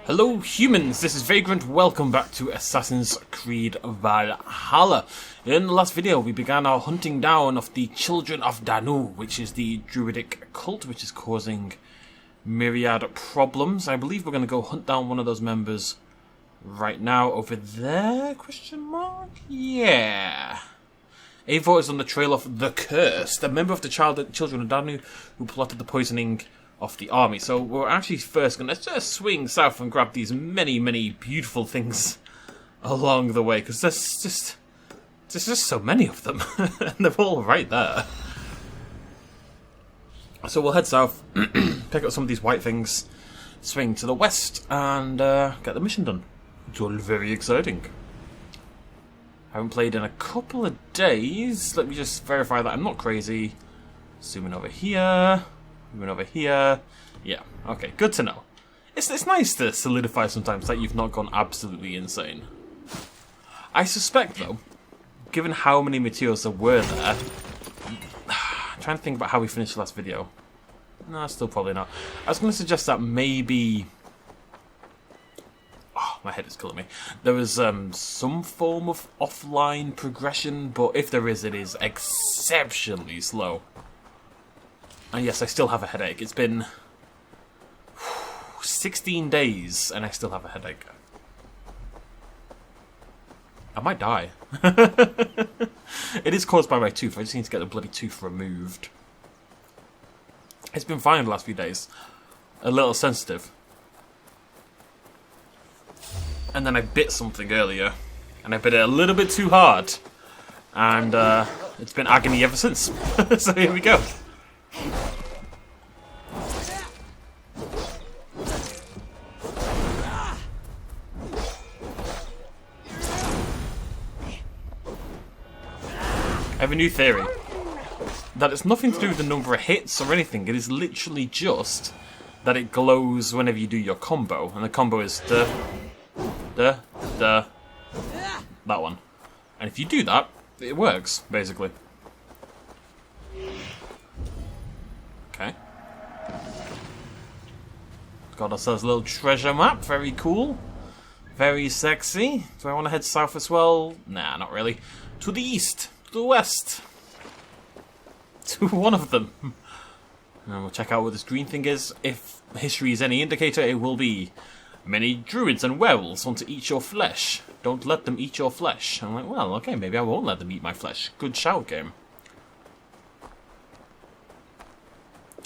Hello humans, this is Vagrant, welcome back to Assassin's Creed Valhalla. In the last video we began our hunting down of the Children of Danu, which is the Druidic cult which is causing myriad problems. I believe we're going to go hunt down one of those members right now over there, question mark? Yeah. Eivor is on the trail of the Cursed, a member of the Children of Danu who plotted the poisoning of the army. So we're actually first going to just swing south and grab these many beautiful things along the way, because there's just so many of them and they're all right there. So we'll head south, pick up some of these white things, swing to the west and get the mission done. It's all very exciting. I haven't played in a couple of days. Let me just verify that I'm not crazy. Zooming over here. Moving over here. Yeah, okay, good to know. It's nice to solidify sometimes that you've not gone absolutely insane. I suspect, though, given how many materials there were there... I'm trying to think about how we finished the last video. No, still probably not. I was going to suggest that maybe... Oh, my head is killing me. There was some form of offline progression, but if there is, it is exceptionally slow. And yes, I still have a headache. It's been 16 days and I still have a headache. I might die. It is caused by my tooth. I just need to get the bloody tooth removed. It's been fine the last few days. A little sensitive. And then I bit something earlier. And I bit it a little bit too hard. And it's been agony ever since. So here we go. I have a new theory. That it's nothing to do with the number of hits or anything. It is literally just that it glows whenever you do your combo. And the combo is that one. And if you do that, it works, basically. Okay. Got ourselves a little treasure map. Very cool. Very sexy. Do I want to head south as well? Nah, not really. To the east. To the west. To one of them. And we'll check out what this green thing is. If history is any indicator, it will be many druids and werewolves want to eat your flesh. Don't let them eat your flesh. I'm like, well, okay, maybe I won't let them eat my flesh. Good shout game.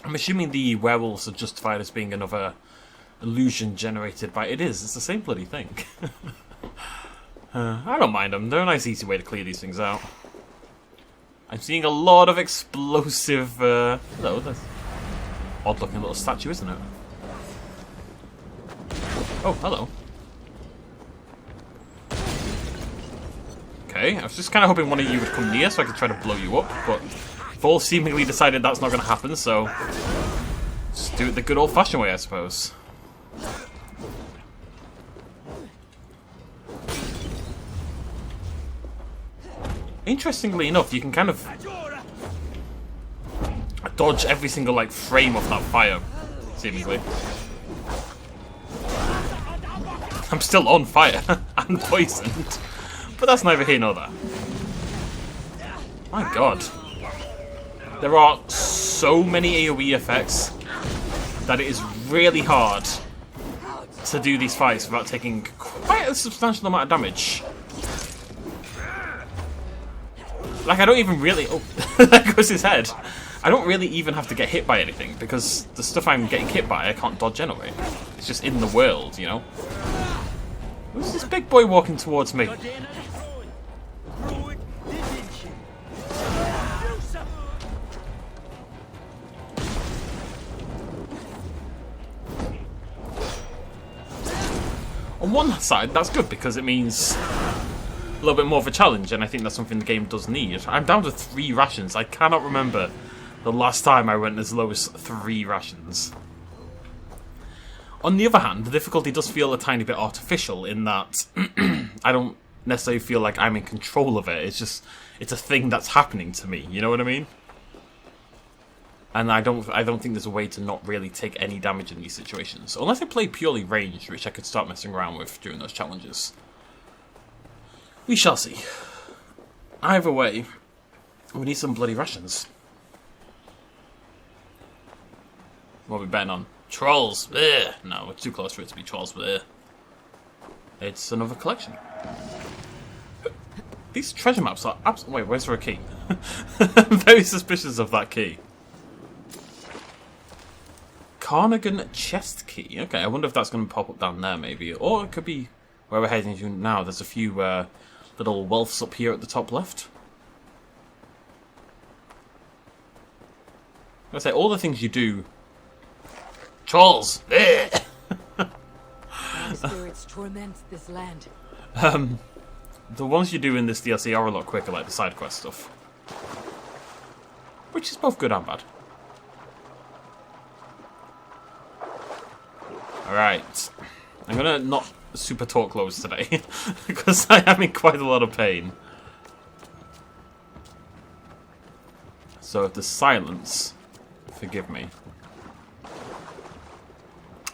I'm assuming the werewolves are justified as being another illusion generated by... It is. It's the same bloody thing. I don't mind them. They're a nice, easy way to clear these things out. I'm seeing a lot of explosive... Hello, that's odd-looking little statue, isn't it? Oh, hello. Okay, I was just kind of hoping one of you would come near so I could try to blow you up, but you've all seemingly decided that's not going to happen, so just do it the good old-fashioned way, I suppose. Interestingly enough, you can kind of dodge every single like frame of that fire, seemingly. I'm still on fire and poisoned, but that's neither here nor there. My god. There are so many AoE effects that it is really hard to do these fights without taking quite a substantial amount of damage. Like, I don't even really... Oh, there goes his head. I don't really even have to get hit by anything, because the stuff I'm getting hit by, I can't dodge anyway. It's just in the world, you know? Who's this big boy walking towards me? On one side, that's good, because it means a little bit more of a challenge, and I think that's something the game does need. I'm down to 3 rations. I cannot remember the last time I went as low as 3 rations. On the other hand, the difficulty does feel a tiny bit artificial in that I don't necessarily feel like I'm in control of it. It's just, it's a thing that's happening to me, you know what I mean? And I don't think there's a way to not really take any damage in these situations. Unless I play purely ranged, which I could start messing around with during those challenges. We shall see. Either way, we need some bloody Russians. What are we betting on? Trolls! Ugh. No, we're too close for it to be trolls, but it's another collection. These treasure maps are absolutely... Wait, where's there a key? I'm very suspicious of that key. Carnigan chest key. Okay, I wonder if that's going to pop up down there, maybe. Or it could be where we're heading to now. There's a few little wealths up here at the top left. I say, all the things you do... Trolls! Spirits torment this land. The ones you do in this DLC are a lot quicker, like the side quest stuff. Which is both good and bad. Alright. I'm gonna not super talk close today, because I am in quite a lot of pain. So if there's silence, forgive me.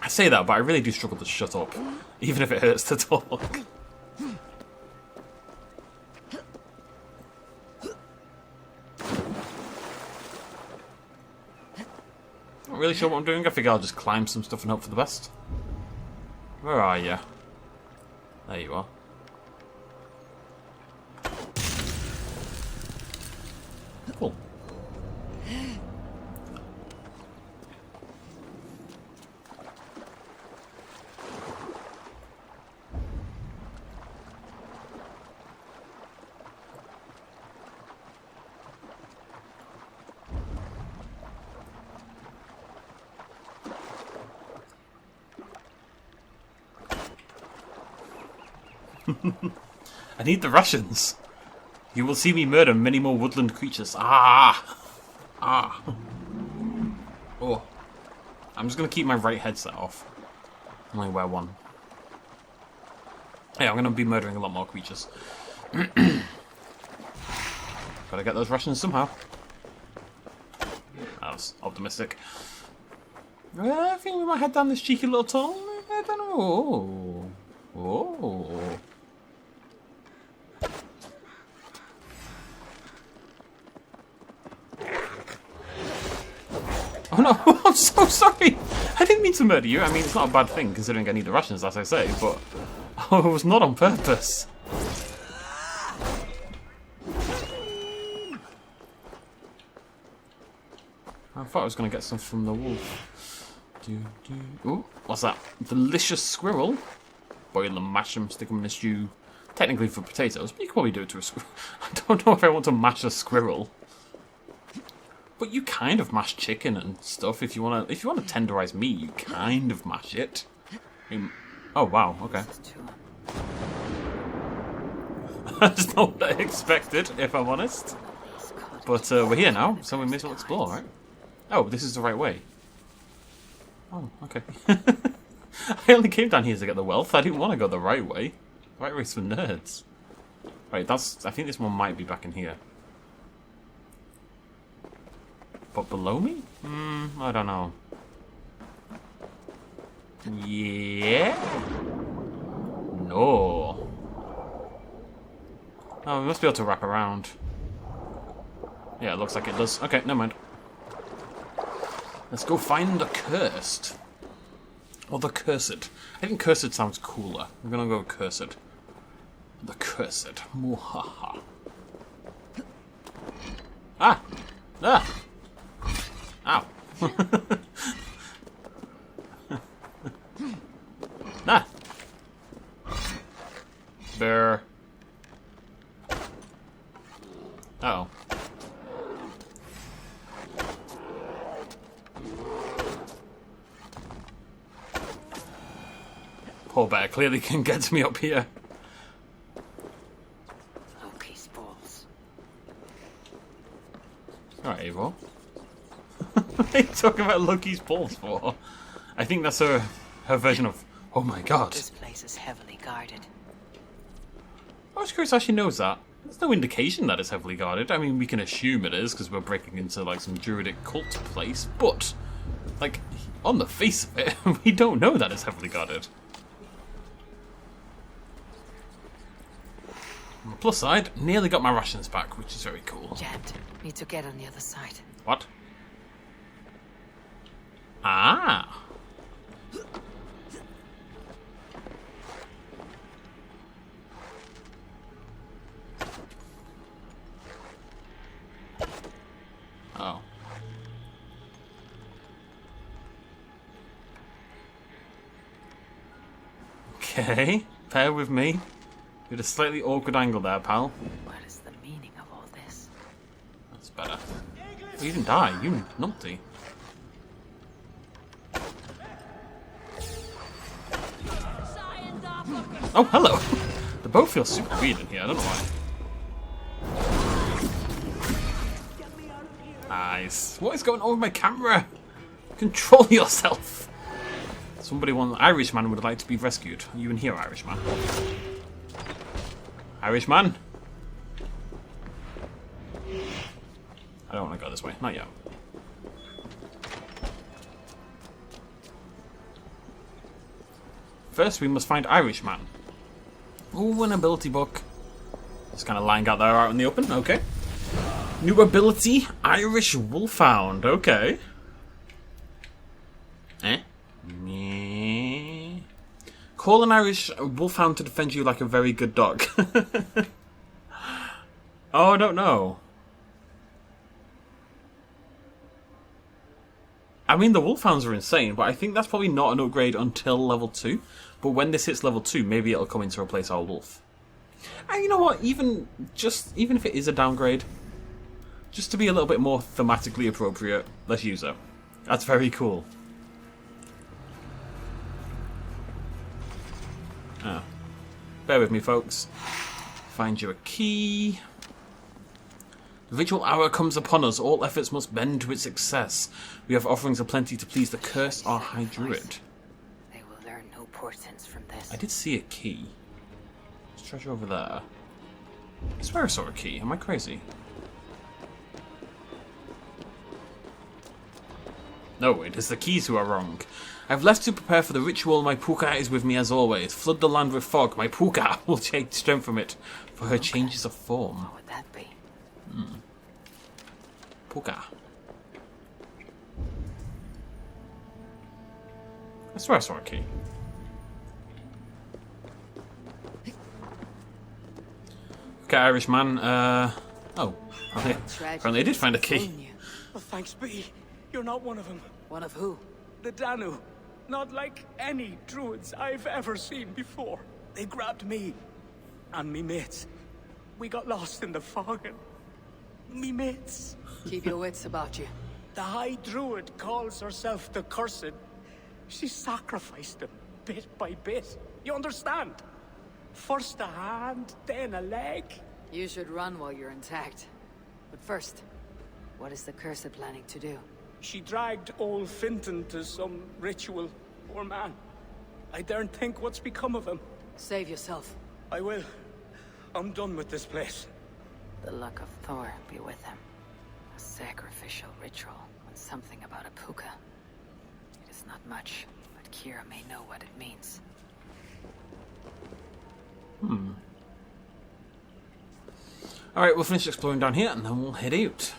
I say that, but I really do struggle to shut up, even if it hurts to talk. Not really sure what I'm doing. I figure I'll just climb some stuff and hope for the best. Where are you? There you are. Cool. I need the Russians. You will see me murder many more woodland creatures. Ah! Ah! Oh. I'm just going to keep my right headset off. Only wear one. Yeah, I'm going to be murdering a lot more creatures. Gotta get those Russians somehow. That was optimistic. I think we might head down this cheeky little tunnel. I don't know. Oh. Oh no, I'm so sorry! I didn't mean to murder you. I mean, it's not a bad thing considering I need the Russians, as I say, but it was not on purpose. I thought I was going to get some from the wolf. Ooh, what's that? Delicious squirrel. Boil them, mash them, stick them in a stew. Technically for potatoes, but you can probably do it to a squirrel. I don't know if I want to mash a squirrel. But you kind of mash chicken and stuff. If you want to tenderize meat, you kind of mash it. Oh wow, okay. That's not what I expected, if I'm honest. But we're here now, so we may as well explore, right? Oh, this is the right way. Oh, okay. I only came down here to get the wealth. I didn't want to go the right way. The right way's for nerds. Right, I think this one might be back in here. But below me? I don't know. Yeah? No. Oh, we must be able to wrap around. Yeah, it looks like it does. Okay, never mind. Let's go find the cursed. Or the cursed. I think cursed sounds cooler. I'm gonna go cursed. The cursed. Muhaha. Ah! Ah! Ow. Nah. Bear. Uh-oh. Poor bear clearly can get to me up here. Loki's balls. Alright, Eivor. What are you talking about Loki's balls for? I think that's her version of, oh my god. This place is heavily guarded. I was curious how she knows that. There's no indication that it's heavily guarded. I mean, we can assume it is because we're breaking into like some druidic cult place, but like on the face of it, we don't know that it's heavily guarded. On the plus side, nearly got my rations back, which is very cool. Jammed. Need to get on the other side. What? Ah. Oh. Okay, bear with me. You had a slightly awkward angle there, pal. What is the meaning of all this? That's better. Oh, you didn't die, you numpty. Oh, hello! The bow feels super weird in here, I don't know why. Nice. What is going on with my camera? Control yourself! Somebody, one Irishman would like to be rescued. Are you in here, Irishman? Irishman? I don't want to go this way, not yet. First, we must find Irishman. Ooh, an ability book. Just kind of lying out there out in the open, okay. New ability, Irish Wolfhound, okay. Meh. Call an Irish Wolfhound to defend you like a very good dog. Oh, I don't know. I mean, the Wolfhounds are insane, but I think that's probably not an upgrade until level 2. But when this hits level 2, maybe it'll come in to replace our Wolf. And you know what, even if it is a downgrade, just to be a little bit more thematically appropriate, let's use her. That's very cool. Ah. Bear with me, folks. Find you a key. The ritual hour comes upon us. All efforts must bend to its success. We have offerings aplenty to please the cursed our high druid. They will learn no portents from this. I did see a key. There's treasure over there. I swear I saw a key. Am I crazy? No, it is the keys who are wrong. I've left to prepare for the ritual. My puka is with me as always. Flood the land with fog. My puka will take strength from it, for her changes of form. What would that be? Puka. I swear I saw a key. Okay, Irishman. Oh. Apparently I did find a key. Well, thanks be. You're not one of them. One of who? The Danu. Not like any druids I've ever seen before. They grabbed me and me mates. We got lost in the fog and me mates. Keep your wits about you. The High Druid calls herself the Cursed. She sacrificed them bit by bit. You understand? First a hand, then a leg. You should run while you're intact. But first, what is the Cursed planning to do? She dragged old Finton to some ritual. Poor man. I daren't think what's become of him. Save yourself. I will. I'm done with this place. The luck of Thor be with him. A sacrificial ritual and something about a puka. It is not much, but Kira may know what it means. Alright, we'll finish exploring down here and then we'll head out.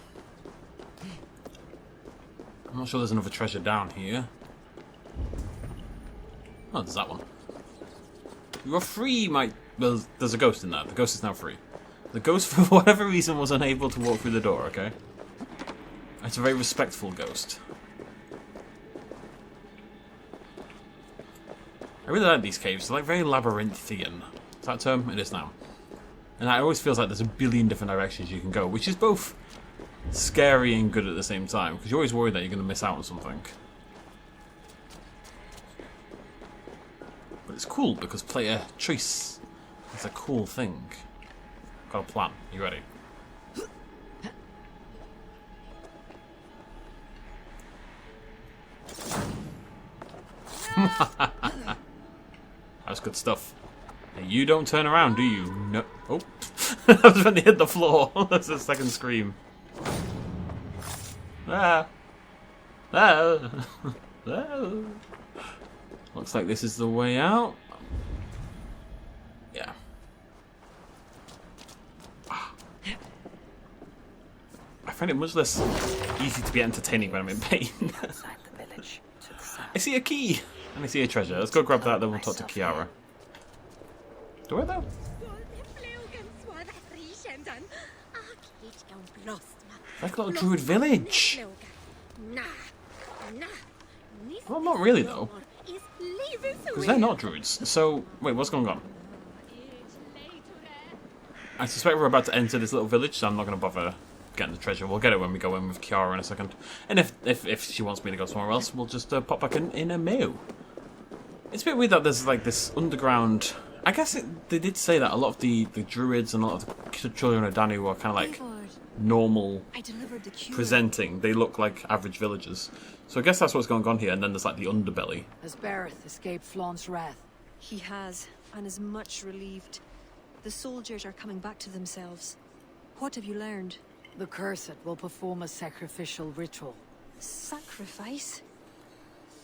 I'm not sure there's another treasure down here. Oh, there's that one. You're free, my... Well, there's a ghost in there. The ghost is now free. The ghost, for whatever reason, was unable to walk through the door, okay? It's a very respectful ghost. I really like these caves. They're like very labyrinthian. Is that a term? It is now. And it always feels like there's a billion different directions you can go, which is both scary and good at the same time, because you're always worried that you're going to miss out on something. But it's cool because player choice is a cool thing. Got a plan. You ready? That's good stuff. Hey, you don't turn around, do you? No. Oh. That was when they hit the floor. That's the second scream. Ah. Ah. Ah. Looks like this is the way out. Yeah. I find it much less easy to be entertaining when I'm in pain. Outside the village, to the south. I see a key! And I see a treasure. Let's go grab that, then we'll talk to Kiara. Do I though? Like a little druid village! Well, not really though. Because they're not druids. So, wait, what's going on? I suspect we're about to enter this little village, so I'm not going to bother getting the treasure. We'll get it when we go in with Kiara in a second. And if she wants me to go somewhere else, we'll just pop back in a mew. It's a bit weird that there's like this underground... I guess they did say that a lot of the druids and a lot of the children of Danu are kind of like normal presenting. They look like average villagers. So I guess that's what's going on here. And then there's like the underbelly. Has Bareth escaped Flaunt's wrath? He has, and is much relieved. The soldiers are coming back to themselves. What have you learned? The Cursed will perform a sacrificial ritual. Sacrifice?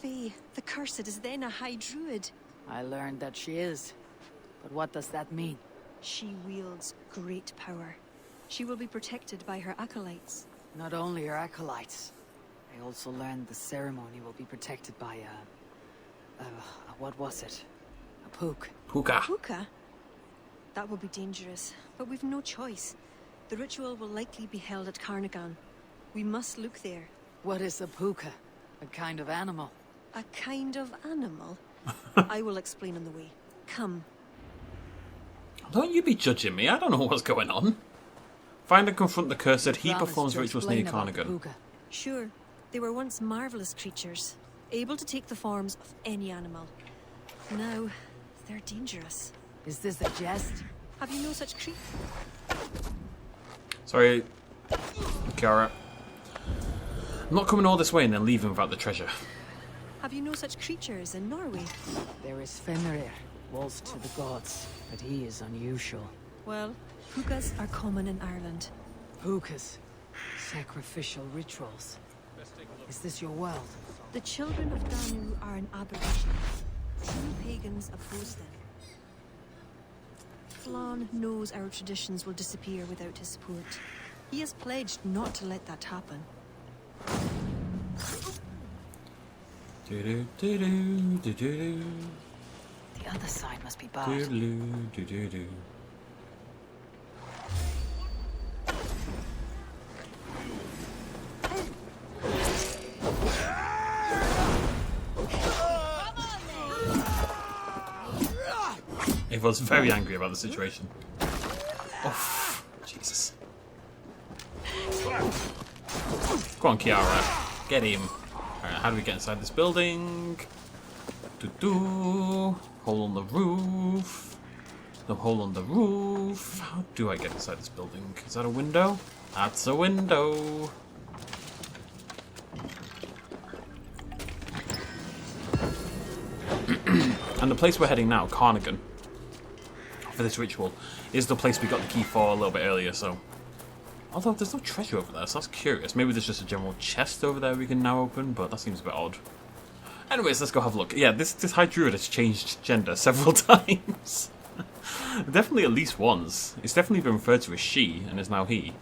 Faye, the Cursed is then a High Druid. I learned that she is. But what does that mean? She wields great power. She will be protected by her acolytes. Not only her acolytes. I also learned the ceremony will be protected by what was it? A pook. Puka. Puka? That will be dangerous, but we've no choice. The ritual will likely be held at Carnagan. We must look there. What is a puka? A kind of animal? A kind of animal? I will explain on the way. Come. Don't you be judging me. I don't know what's going on. Find and confront the Cursed. He Promise performs to rituals explain near about the Carnagan. puka. Sure, they were once marvelous creatures, able to take the forms of any animal. Now, they're dangerous. Is this a jest? Have you no such creature? Sorry, Kiara. I'm not coming all this way and then leaving without the treasure. Have you no such creatures in Norway? There is Fenrir, waltz to the gods, but he is unusual. Well, pukas are common in Ireland. Pukas. Sacrificial rituals. Is this your world? The children of Danu are an aberration. True pagans oppose them. Flann knows our traditions will disappear without his support. He has pledged not to let that happen. Do do do do do The other side must be barred. do. Eivor's very angry about the situation. Oh, Jesus. Go on, Kiara. Get him. Alright, how do we get inside this building? Hole on the roof. The hole on the roof. How do I get inside this building? Is that a window? That's a window. And the place we're heading now, Carnagan, for this ritual, is the place we got the key for a little bit earlier, so... Although there's no treasure over there, so that's curious. Maybe there's just a general chest over there we can now open, but that seems a bit odd. Anyways, let's go have a look. Yeah, this High Druid has changed gender several times. Definitely at least once. It's definitely been referred to as she, and is now he.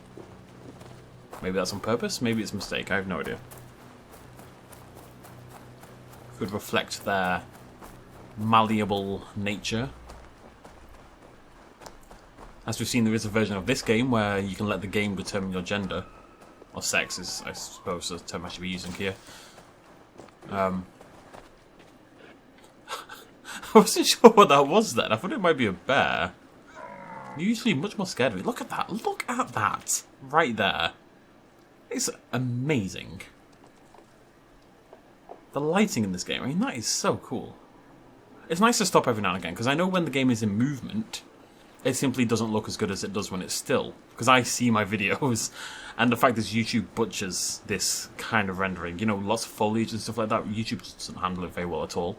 Maybe that's on purpose, maybe it's a mistake, I have no idea. Could reflect their malleable nature. As we've seen, there is a version of this game where you can let the game determine your gender. Or sex is, I suppose, the term I should be using here. I wasn't sure what that was then. I thought it might be a bear. You're usually much more scared of it. Look at that. Look at that. Right there. It's amazing. The lighting in this game, I mean, that is so cool. It's nice to stop every now and again, because I know when the game is in movement, it simply doesn't look as good as it does when it's still. Because I see my videos, and the fact is YouTube butchers this kind of rendering. You know, lots of foliage and stuff like that. YouTube doesn't handle it very well at all.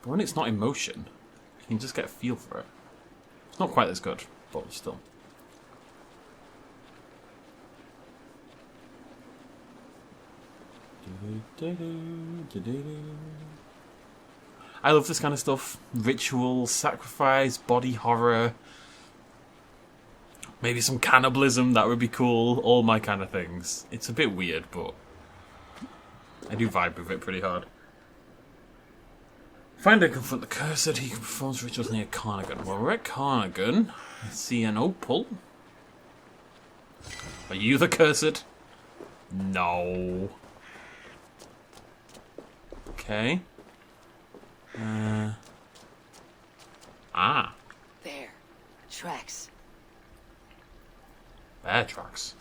But when it's not in motion, you can just get a feel for it. It's not quite as good, but still. I love this kind of stuff. Ritual, sacrifice, body horror. Maybe some cannibalism, that would be cool. All my kind of things. It's a bit weird, but I do vibe with it pretty hard. Find and confront the cursed. He performs rituals near Carnagan. Well, we're at Carnagan. I see an opal. Are you the cursed? No. Okay. There. Tracks. Bear tracks.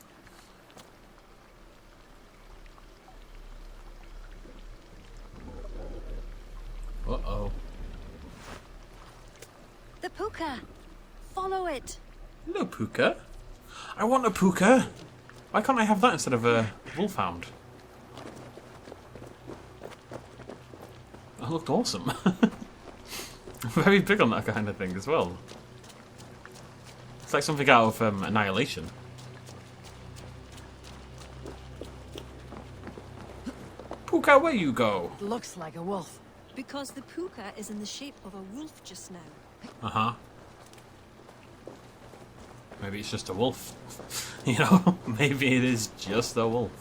Uh-oh. The puka! Follow it! Hello, puka. I want a puka. Why can't I have that instead of a wolfhound? That looked awesome. I'm very big on that kind of thing as well. It's like something out of Annihilation. Puka, where you go? Looks like a wolf. Because the puka is in the shape of a wolf just now. Uh-huh. Maybe it's just a wolf. You know, maybe it is just a wolf.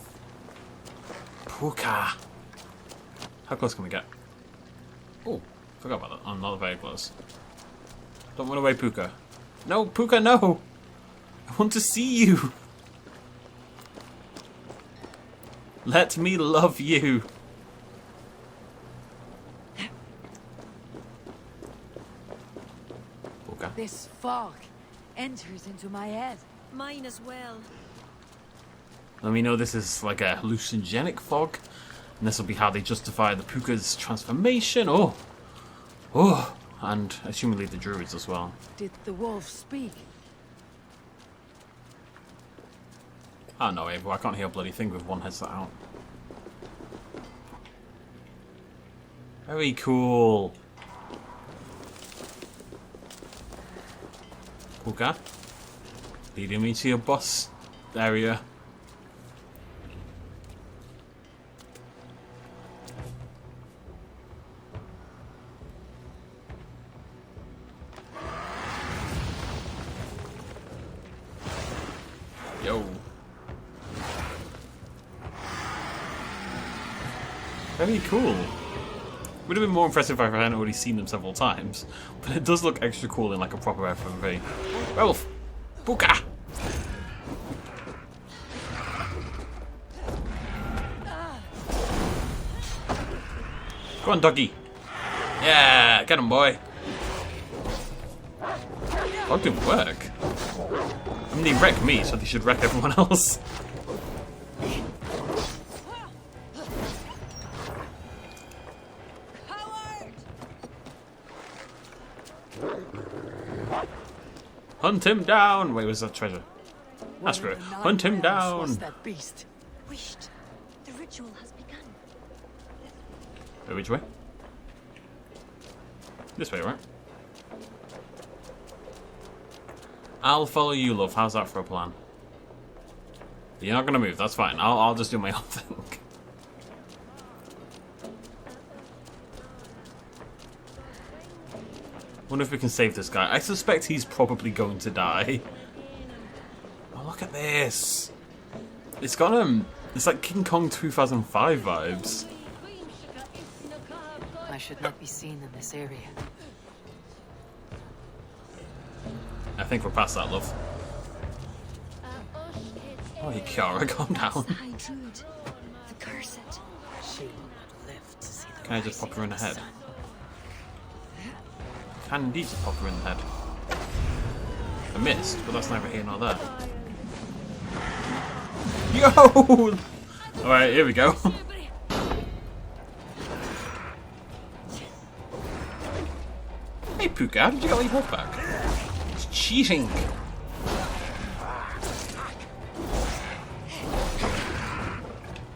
Puka. How close can we get? Oh, forgot about that. I'm not very close. Don't run away, Puka. No, Puka, no! I want to see you! Let me love you! Puka. This fog enters into my head. Mine as well. Let me know this is like a hallucinogenic fog. And this will be how they justify the Puka's transformation. Oh! Oh! And assumingly the Druids as well. Did the wolf speak? Oh no, Eivor, I can't hear a bloody thing with one headset out. Very cool. Puka. Leading me to your boss area. Yo. Very cool. Would have been more impressive if I hadn't already seen them several times, but it does look extra cool in like a proper FMV. Werewolf! Puka! Go on, doggy! Yeah! Get him, boy! Dog didn't work. I mean, they wreck me, so they should wreck everyone else. Hunt him down! Wait, where's that treasure? That's great. Hunt him down! That beast. Wished. The ritual has begun. Wait, which way? This way, right? I'll follow you, love. How's that for a plan? You're not gonna move, that's fine. I'll just do my own thing. Wonder if we can save this guy. I suspect he's probably going to die. Oh, look at this. It's got it's like King Kong 2005 vibes. I should not be seen in this area. I think we're past that, love. Oh, Kiara, calm down. High Druid. The cursed. She will not live to see the Can I just pop her in the rising head? sun. Can indeed just pop her in the head. I missed, but that's neither here nor there. Yo! Alright, here we go. Hey Puka, how did you get all your health back? It's cheating!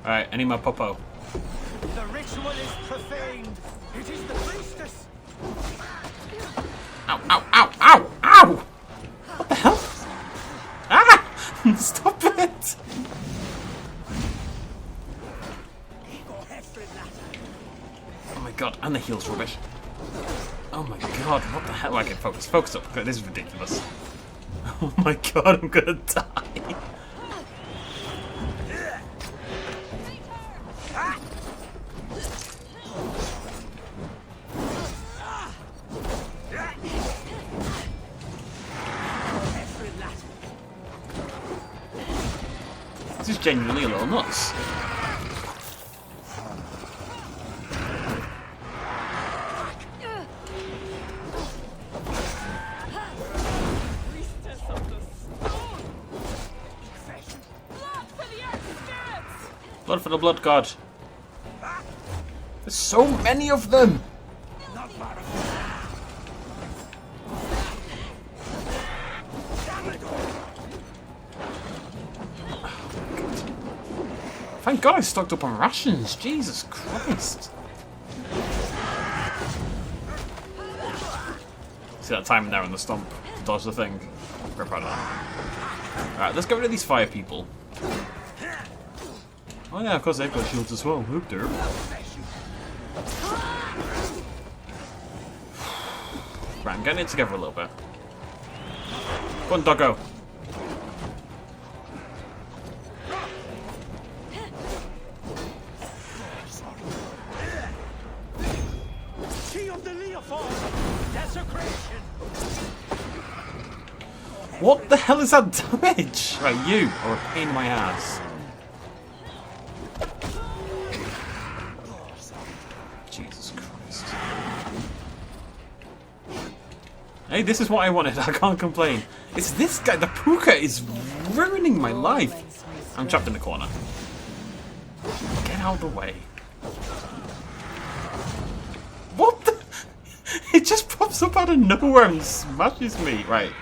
Alright, I need my popo. The ritual is profaned. It is the priestess. rubbish. Oh my god, what the hell? Okay, focus. Focus up. Okay, this is ridiculous. Oh my god, I'm gonna die. This is genuinely a little nuts. Blood for the blood god. There's so many of them. Thank God I stocked up on rations. Jesus Christ. See that timing there on the stomp? Dodge the thing. Very proud of that. Alright, let's get rid of these fire people. Oh yeah, of course they've got shields as well. Oop derp. Right, I'm getting it together a little bit. Go on, doggo. What the hell is that damage? Right, you are a pain in my ass. Jesus Christ. Hey, this is what I wanted. I can't complain. It's this guy. The puka is ruining my life. I'm trapped in the corner. Get out of the way. What the? It just pops up out of nowhere and smashes me. Right.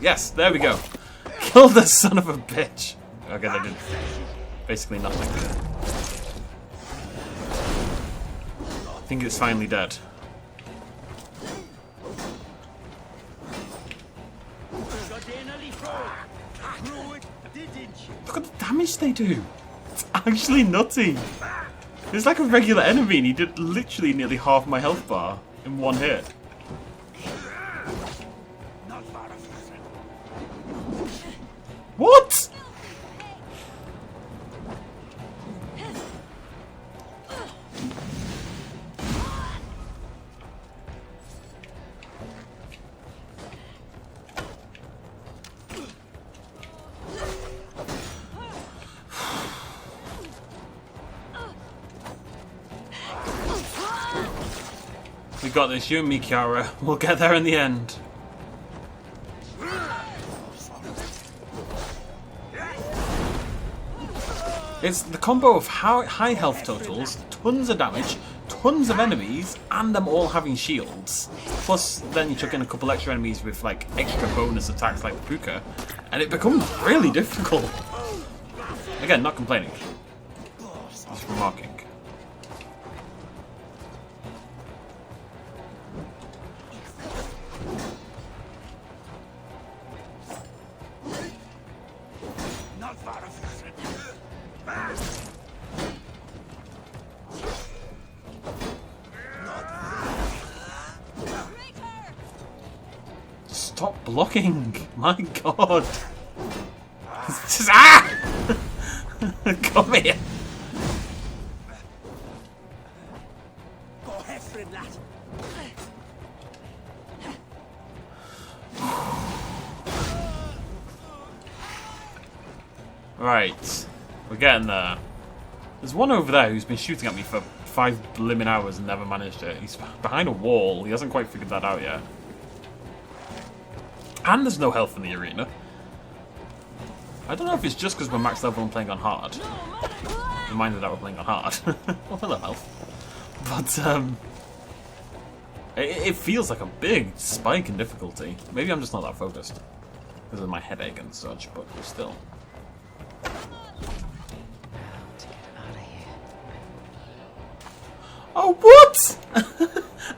Yes, there we go. Kill the son of a bitch. Okay, they did basically nothing. I think it's finally dead. Look at the damage they do. It's actually nutty. It's like a regular enemy and he did literally nearly half my health bar in one hit. What? We got this, you and me, Kiara. We'll get there in the end. It's the combo of high health totals, tons of damage, tons of enemies, and them all having shields. Plus, then you chuck in a couple extra enemies with like extra bonus attacks like the puka, and it becomes really difficult. Again, not complaining. Just remarking. Stop blocking! My god! It's just, ah! Come here! Right, we're getting there. There's one over there who's been shooting at me for 5 blimmin' hours and never managed it. He's behind a wall. He hasn't quite figured that out yet. And there's no health in the arena. I don't know if it's just because we're max level and playing on hard. Reminded that we're playing on hard. Well, hello health. But, it feels like a big spike in difficulty. Maybe I'm just not that focused. Because of my headache and such, but still. Oh, what?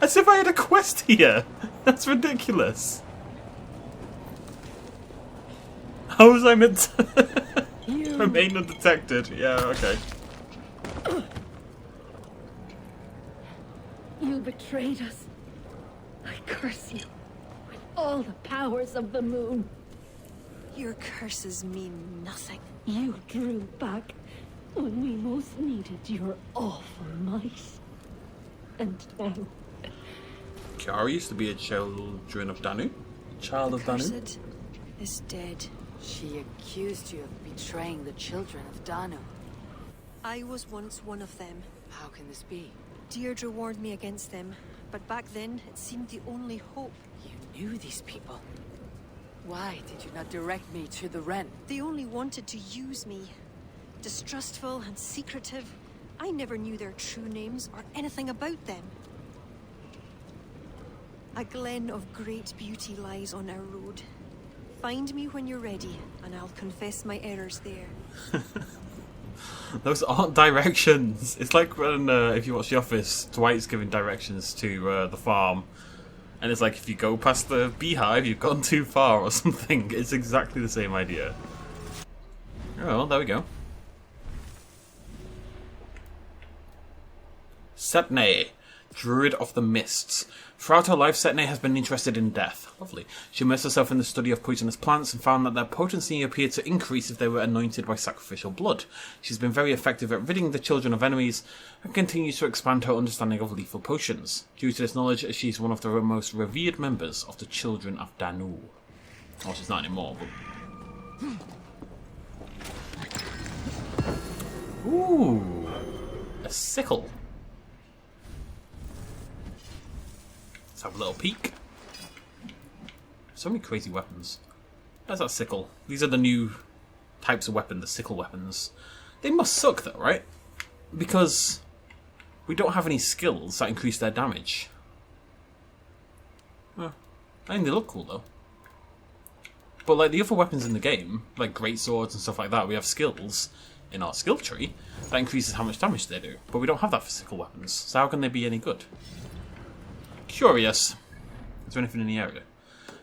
As if I had a quest here. That's ridiculous. How was I meant to remain undetected? Yeah, okay. You betrayed us. I curse you with all the powers of the moon. Your curses mean nothing. You drew back when we most needed your awful might. And now... Kiara used to be a children of Danu. Child of Danu. Cursed is dead. She accused you of betraying the children of Danu. I was once one of them. How can this be? Deirdre warned me against them, but back then it seemed the only hope. You knew these people. Why did you not direct me to the Wren? They only wanted to use me. Distrustful and secretive. I never knew their true names or anything about them. A glen of great beauty lies on our road. Find me when you're ready, and I'll confess my errors there. Those aren't directions. It's like when, if you watch The Office, Dwight's giving directions to the farm. And it's like, if you go past the beehive, you've gone too far or something. It's exactly the same idea. Oh, well, there we go. Setne, Druid of the Mists. Throughout her life, Setne has been interested in death. Lovely. She immersed herself in the study of poisonous plants and found that their potency appeared to increase if they were anointed by sacrificial blood. She's been very effective at ridding the children of enemies and continues to expand her understanding of lethal potions. Due to this knowledge, she's one of the most revered members of the Children of Danu. Oh, she's not anymore, but... Ooh! A sickle. Let's have a little peek. So many crazy weapons. There's that sickle. These are the new types of weapon, the sickle weapons. They must suck though, right? Because we don't have any skills that increase their damage. Well, I mean, they look cool though. But like the other weapons in the game, like great swords and stuff like that, we have skills in our skill tree that increases how much damage they do. But we don't have that for sickle weapons. So how can they be any good? Curious. Is there anything in the area?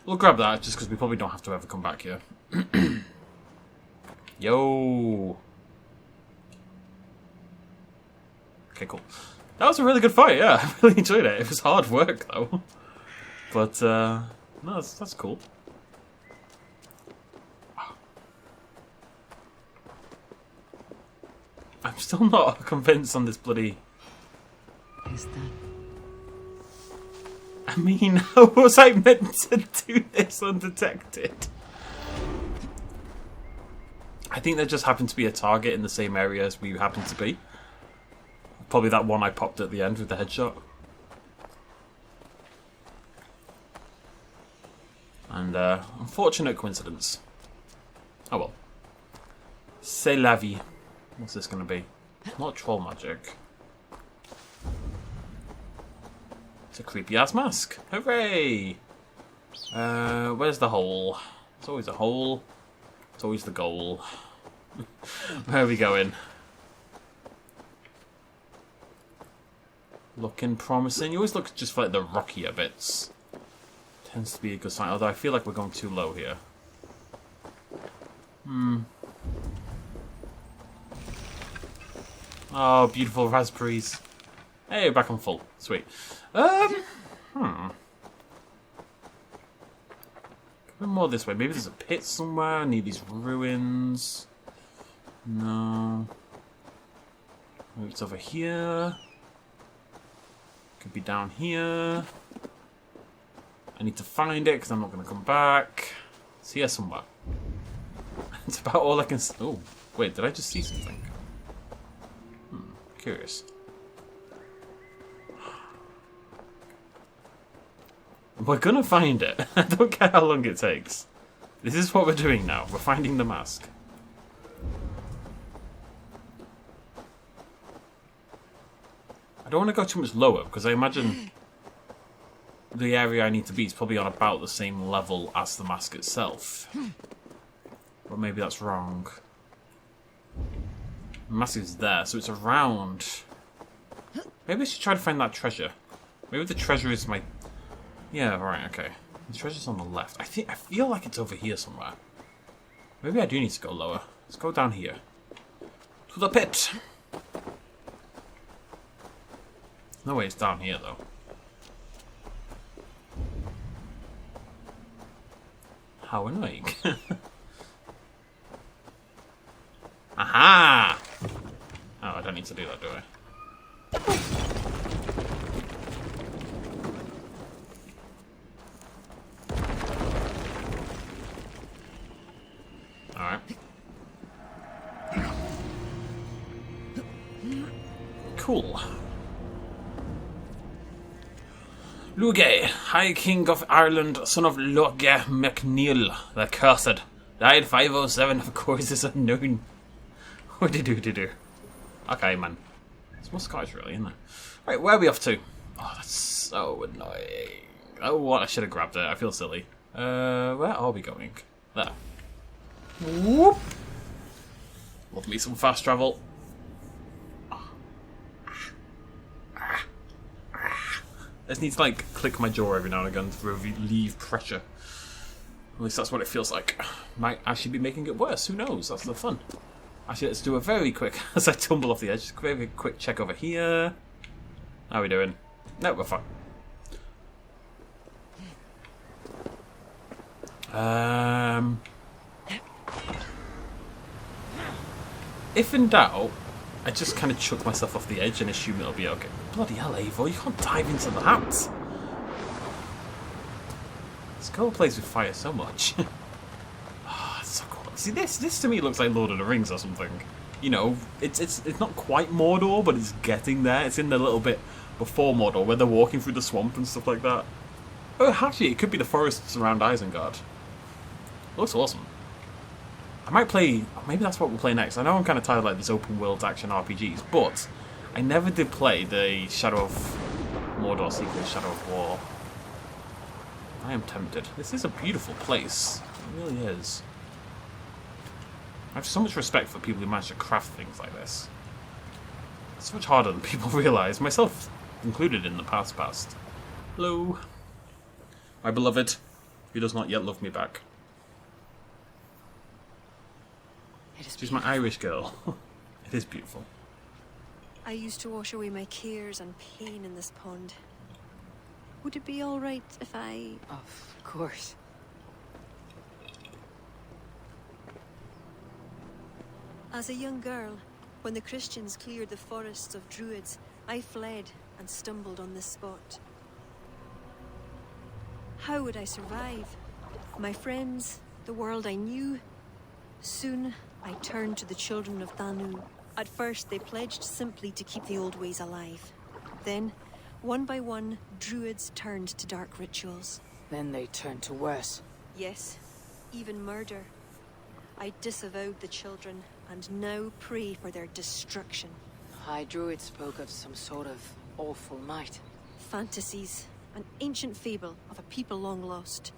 We'll grab that just because we probably don't have to ever come back here. Yo. Okay, cool. That was a really good fight, yeah. I really enjoyed it. It was hard work though. But, no, that's cool. I'm still not convinced on this bloody... Is that... I mean, how was I meant to do this undetected? I think there just happened to be a target in the same area as we happened to be. Probably that one I popped at the end with the headshot. And, unfortunate coincidence. Oh well. C'est la vie. What's this going to be? It's not troll magic. It's a creepy ass mask. Hooray! Where's the hole? It's always a hole. It's always the goal. Where are we going? Looking promising. You always look just for like the rockier bits. Tends to be a good sign. Although I feel like we're going too low here. Oh, beautiful raspberries. Hey, back on full. Sweet. Come more this way. Maybe there's a pit somewhere. I need these ruins. No. Maybe it's over here. Could be down here. I need to find it because I'm not going to come back. It's here somewhere. It's about all I can... Oh, wait. Did I just see something? Curious. We're gonna find it. I don't care how long it takes. This is what we're doing now. We're finding the mask. I don't want to go too much lower because I imagine the area I need to be is probably on about the same level as the mask itself. But maybe that's wrong. The mask is there, so it's around. Maybe I should try to find that treasure. Maybe the treasure is my... Yeah, right, okay. The treasure's on the left. I feel like it's over here somewhere. Maybe I do need to go lower. Let's go down here. To the pit! No way it's down here, though. How annoying. Aha! Oh, I don't need to do that, do I? Alright. Cool. Luge, High King of Ireland, son of Luge MacNeil, the Cursed. Died 507, of course, is unknown. What did you do? Okay, man. It's more Scottish, really, isn't it? Right, where are we off to? Oh, that's so annoying. Oh, what? I should have grabbed it. I feel silly. Where are we going? There. Whoop! Love me some fast travel. I just need to, like, click my jaw every now and again to relieve pressure. At least that's what it feels like. Might actually be making it worse. Who knows? That's the fun. Actually, let's do a very quick, as I tumble off the edge, just a very quick check over here. How are we doing? No, we're fine. If in doubt, I just kind of chuck myself off the edge and assume it'll be okay. Bloody hell, Eivor, you can't dive into that. This girl plays with fire so much. Oh, it's so cool. See, this to me looks like Lord of the Rings or something. You know, it's not quite Mordor, but it's getting there. It's in the little bit before Mordor, where they're walking through the swamp and stuff like that. Oh, actually, it could be the forests around Isengard. It looks awesome. I might play... Maybe that's what we'll play next. I know I'm kind of tired of like these open world action RPGs, but I never did play the Shadow of Mordor sequel, Shadow of War. I am tempted. This is a beautiful place. It really is. I have so much respect for people who manage to craft things like this. It's much harder than people realise, myself included in the past. Hello. My beloved, who does not yet love me back. She's my Irish girl. It is beautiful. I used to wash away my cares and pain in this pond. Would it be all right if I... Of course. As a young girl, when the Christians cleared the forests of Druids, I fled and stumbled on this spot. How would I survive? My friends, the world I knew. Soon, I turned to the children of Danu. At first, they pledged simply to keep the old ways alive. Then, one by one, Druids turned to dark rituals. Then they turned to worse. Yes, even murder. I disavowed the children, and now pray for their destruction. High Druid spoke of some sort of awful might. Fantasies, an ancient fable of a people long lost.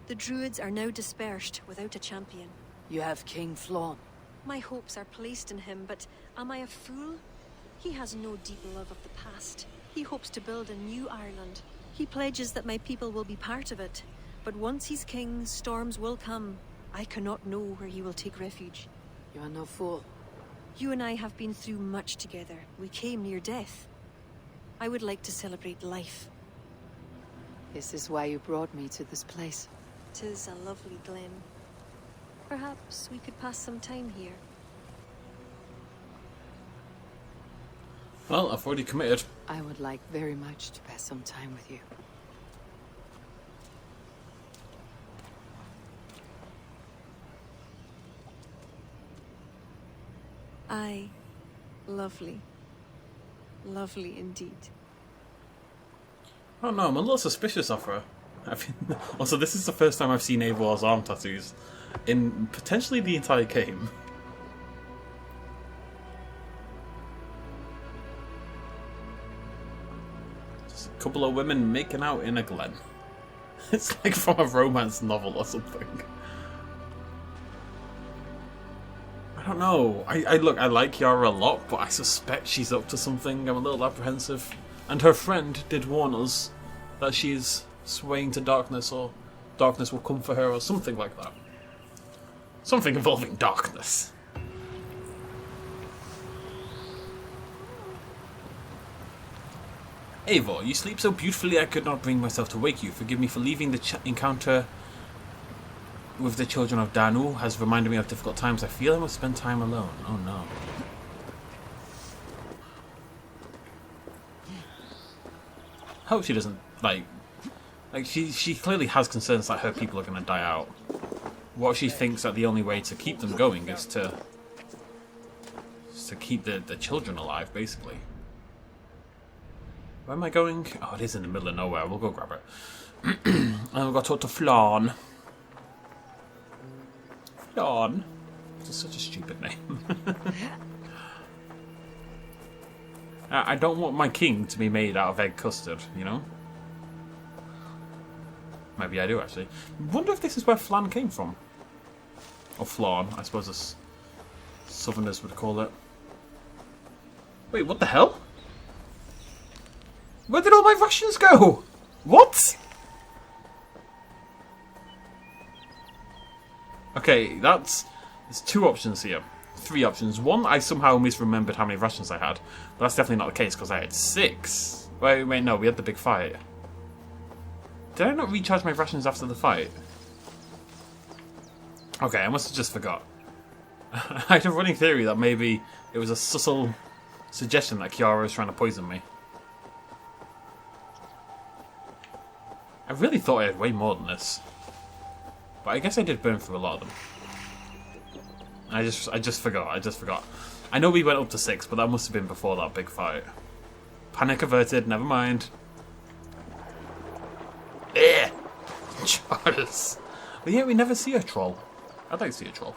The Druids are now dispersed without a champion. You have King Flawn. My hopes are placed in him, but am I a fool? He has no deep love of the past. He hopes to build a new Ireland. He pledges that my people will be part of it. But once he's king, storms will come. I cannot know where he will take refuge. You are no fool. You and I have been through much together. We came near death. I would like to celebrate life. This is why you brought me to this place. 'Tis a lovely glen. Perhaps we could pass some time here. Well, I've already committed. I would like very much to pass some time with you. Aye. Lovely. Lovely indeed. Oh no, I'm a little suspicious of her. Also, this is the first time I've seen Eivor's arm tattoos in potentially the entire game. Just a couple of women making out in a glen. It's like from a romance novel or something. I don't know. I like Yara a lot, but I suspect she's up to something. I'm a little apprehensive. And her friend did warn us that she's swaying to darkness, or darkness will come for her, or something like that. Something involving darkness. Eivor, you sleep so beautifully I could not bring myself to wake you. Forgive me for leaving the encounter with the children of Danu has reminded me of difficult times. I feel I must spend time alone. Oh no. I hope she doesn't, like she clearly has concerns that her people are going to die out. What she thinks that the only way to keep them going is to keep the children alive, basically. Where am I going? Oh, it is in the middle of nowhere. We'll go grab it. And we've got to talk to Flan. Flan. It's such a stupid name. I don't want my king to be made out of egg custard, you know? Maybe I do, actually. Wonder if this is where Flan came from. Or Flan, I suppose as Southerners would call it. Wait, what the hell? Where did all my rations go? What? Okay, there's two options here. Three options. One, I somehow misremembered how many rations I had. But that's definitely not the case because I had 6. Wait, no, we had the big fight. Did I not recharge my rations after the fight? Okay, I must have just forgot. I had a running theory that maybe it was a subtle suggestion that Kiara was trying to poison me. I really thought I had way more than this. But I guess I did burn through a lot of them. I just forgot. I know we went up to 6, but that must have been before that big fight. Panic averted, never mind. Eh! Charles. But yeah, we never see a troll. I'd like to see a troll.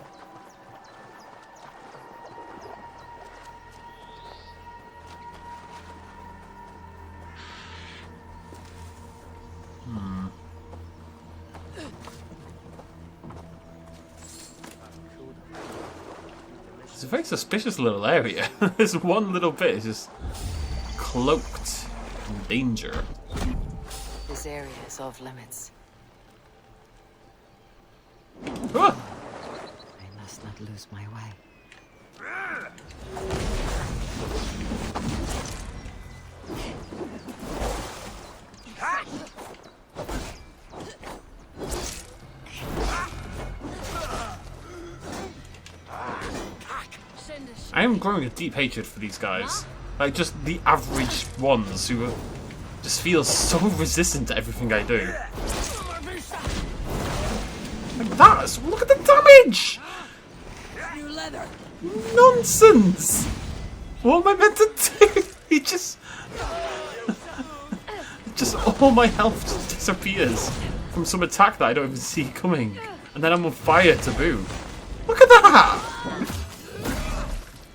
It's a very suspicious little area. This one little bit is just cloaked in danger. This area is off limits. Ah! I must not lose my way. I am growing a deep hatred for these guys. Like, just the average ones who just feel so resistant to everything I do. Like that! Look at the damage! Nonsense! What am I meant to do? He just all my health just disappears from some attack that I don't even see coming. And then I'm on fire to boot. Look at that!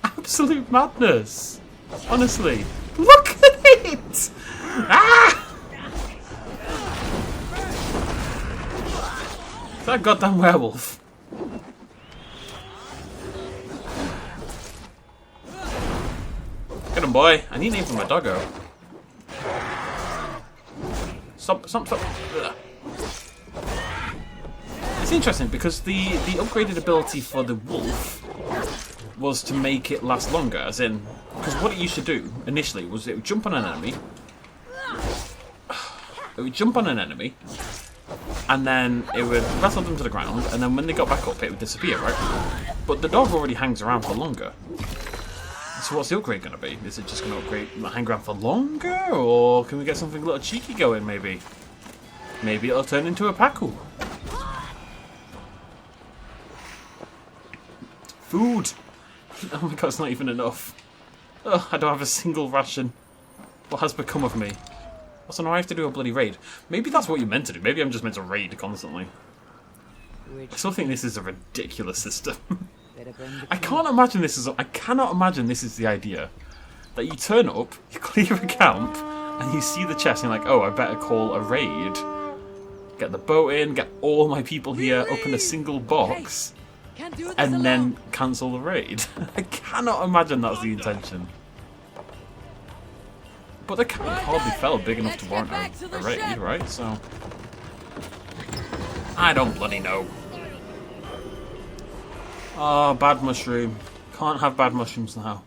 Absolute madness. Honestly. Look at it! Ah! That goddamn werewolf. Get him, boy. I need an aim for my doggo. Stop. Ugh. It's interesting because the upgraded ability for the wolf was to make it last longer, as in, because what it used to do initially was it would jump on an enemy, and then it would wrestle them to the ground, and then when they got back up it would disappear, right? But the dog already hangs around for longer. So what's the upgrade going to be? Is it just going to upgrade, hang around for longer, or can we get something a little cheeky going maybe? Maybe it'll turn into a Pacu. Food! Oh my god, it's not even enough. Ugh, I don't have a single ration. What has become of me? Also, now I have to do a bloody raid. Maybe that's what you're meant to do. Maybe I'm just meant to raid constantly. I still think this is a ridiculous system. I cannot imagine this is the idea. That you turn up, you clear a camp, and you see the chest and you're like, oh, I better call a raid. Get the boat in, get all my people here, open a single box, and then cancel the raid. I cannot imagine that's the intention. But the camp hardly felt big enough to warrant a raid, right? So I don't bloody know. Oh, bad mushroom. Can't have bad mushrooms now.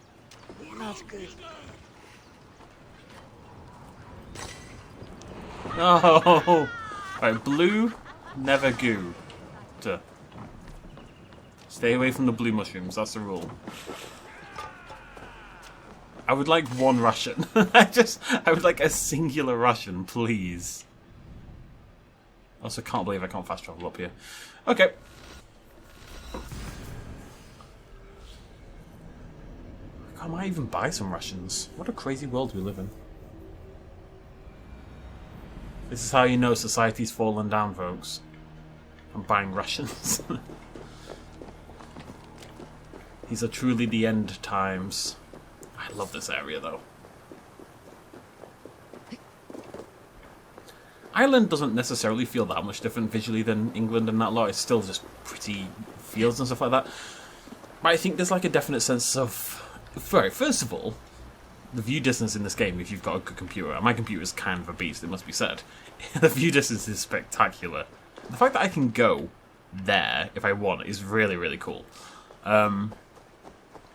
Not good. Oh! Right, blue, never goo. Stay away from the blue mushrooms, that's the rule. I would like one ration. I would like a singular ration, please. Also, can't believe I can't fast travel up here. Okay. I might even buy some rations. What a crazy world we live in. This is how you know society's fallen down, folks. I'm buying rations. These are truly the end times. I love this area, though. Ireland doesn't necessarily feel that much different visually than England and that lot. It's still just pretty fields and stuff like that. But I think there's like a definite sense of... First of all, the view distance in this game, if you've got a good computer, and my computer is kind of a beast, it must be said, the view distance is spectacular. The fact that I can go there, if I want, is really, really cool.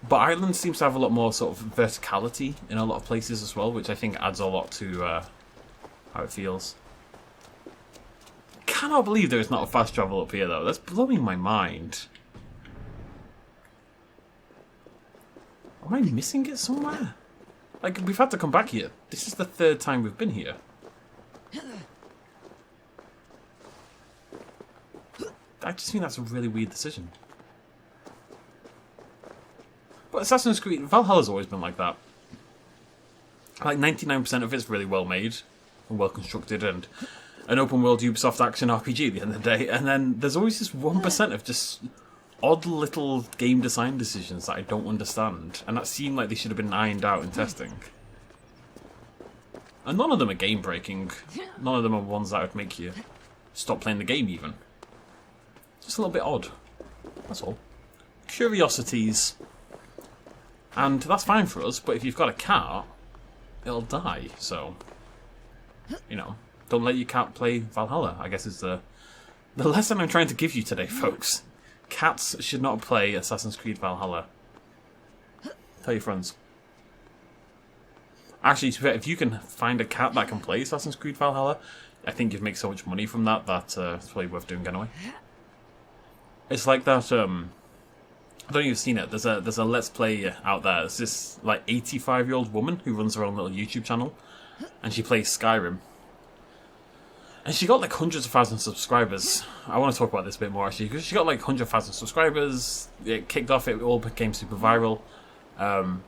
But Ireland seems to have a lot more sort of verticality in a lot of places as well, which I think adds a lot to how it feels. Cannot believe there is not a fast travel up here, though. That's blowing my mind. Am I missing it somewhere? Like, we've had to come back here. This is the third time we've been here. I just think that's a really weird decision. But Assassin's Creed Valhalla's always been like that. Like 99% of it's really well made and well constructed and an open world Ubisoft action RPG at the end of the day. And then there's always this 1% of just odd little game design decisions that I don't understand, and that seemed like they should have been ironed out in testing. And none of them are game breaking. None of them are ones that would make you stop playing the game even. Just a little bit odd. That's all. Curiosities. And that's fine for us, but if you've got a cat, it'll die, so... You know, don't let your cat play Valhalla, I guess is the lesson I'm trying to give you today, folks. Cats should not play Assassin's Creed Valhalla. Tell your friends. Actually, if you can find a cat that can play Assassin's Creed Valhalla, I think you'd make so much money from that it's probably worth doing anyway. It's like that. I don't know if you've seen it. There's a Let's Play out there. It's this like 85-year-old woman who runs her own little YouTube channel, and she plays Skyrim. And she got like hundreds of thousands of subscribers. I want to talk about this a bit more actually, because she got like 100,000 subscribers. It kicked off, it all became super viral. And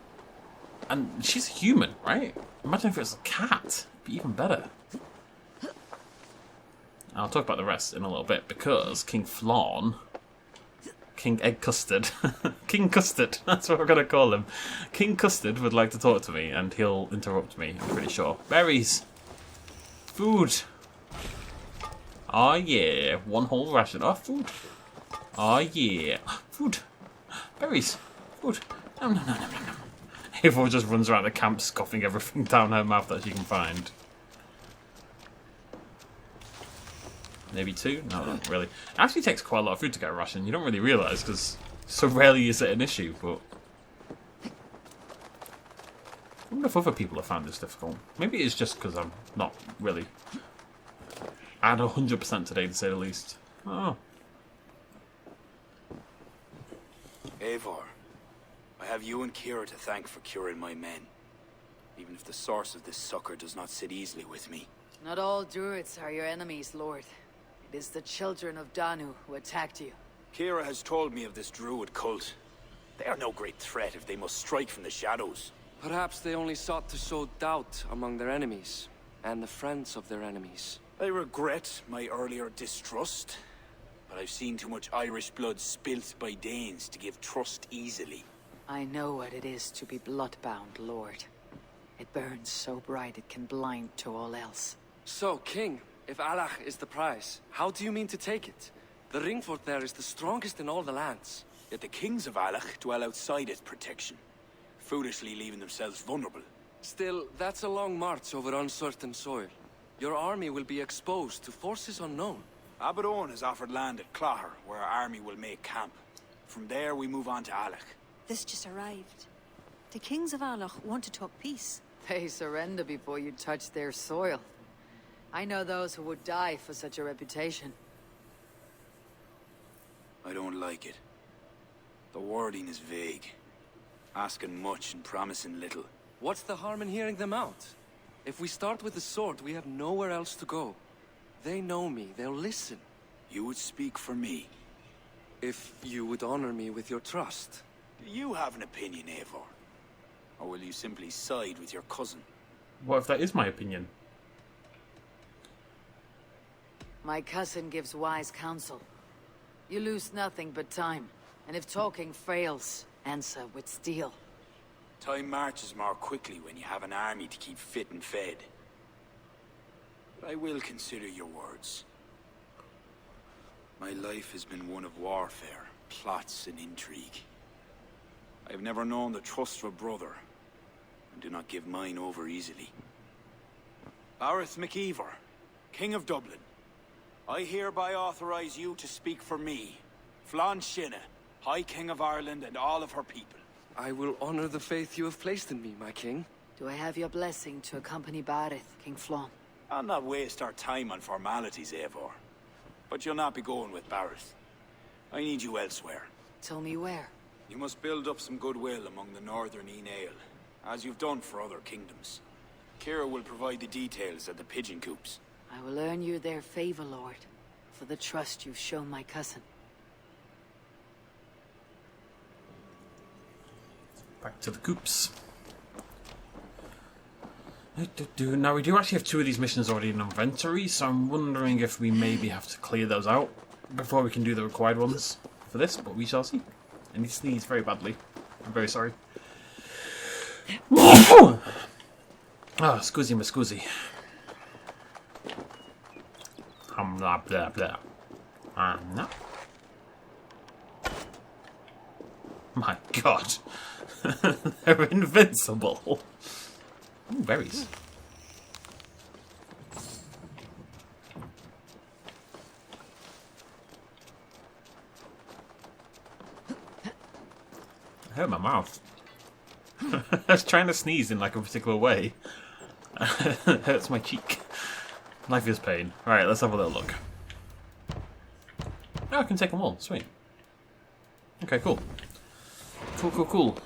she's a human, right? Imagine if it was a cat. It'd be even better. I'll talk about the rest in a little bit, because King Flawn, King Egg Custard, King Custard, that's what we're going to call him. King Custard would like to talk to me, and he'll interrupt me, I'm pretty sure. Berries. Food. Oh yeah, one whole ration. Oh, food. Oh yeah. Food. Berries. Food. Nom nom nom nom nom. Eivor just runs around the camp scoffing everything down her mouth that she can find. Maybe two? No, not really. It actually takes quite a lot of food to get a ration. You don't really realise, because so rarely is it an issue, but... I wonder if other people have found this difficult. Maybe it's just because I'm not really... at 100% today, to say the least. Oh. Eivor, I have you and Kira to thank for curing my men. Even if the source of this succor does not sit easily with me. Not all Druids are your enemies, Lord. It is the children of Danu who attacked you. Kira has told me of this Druid cult. They are no great threat if they must strike from the shadows. Perhaps they only sought to sow doubt among their enemies, and the friends of their enemies. I regret my earlier distrust, but I've seen too much Irish blood spilt by Danes to give trust easily. I know what it is to be bloodbound, Lord. It burns so bright it can blind to all else. So, King, if Allah is the prize, how do you mean to take it? The ring fort there is the strongest in all the lands. Yet the kings of Alach dwell outside its protection, foolishly leaving themselves vulnerable. Still, that's a long march over uncertain soil. Your army will be exposed to forces unknown. Abaddon has offered land at Clogher, where our army will make camp. From there, we move on to Alach. This just arrived. The kings of Alach want to talk peace. They surrender before you touch their soil. I know those who would die for such a reputation. I don't like it. The wording is vague. Asking much and promising little. What's the harm in hearing them out? If we start with the sword, we have nowhere else to go. They know me, they'll listen. You would speak for me. If you would honor me with your trust. Do you have an opinion, Eivor? Or will you simply side with your cousin? What if that is my opinion? My cousin gives wise counsel. You lose nothing but time, and if talking fails, answer with steel. Time marches more quickly when you have an army to keep fit and fed. But I will consider your words. My life has been one of warfare, plots and intrigue. I have never known the trust of a brother, and do not give mine over easily. Bareth MacEivor, King of Dublin, I hereby authorize you to speak for me, Flann Shinna, High King of Ireland and all of her people. I will honor the faith you have placed in me, my king. Do I have your blessing to accompany Bareth, King Flann? I'll not waste our time on formalities, Eivor. But you'll not be going with Bareth. I need you elsewhere. Tell me where. You must build up some goodwill among the northern Aenale, as you've done for other kingdoms. Kira will provide the details at the pigeon coops. I will earn you their favor, Lord, for the trust you've shown my cousin. Back to the coops. Now, we do actually have 2 of these missions already in inventory, so I'm wondering if we maybe have to clear those out before we can do the required ones for this, but we shall see. And he sneezed very badly. I'm very sorry. Ah, scusi me scusi. Blah blah blah. No. My god. They're invincible. Ooh, berries. I hurt my mouth. I was trying to sneeze in like a particular way. It hurts my cheek. Life is pain. Alright, let's have a little look. Oh, I can take them all. Sweet. Okay, cool. Cool.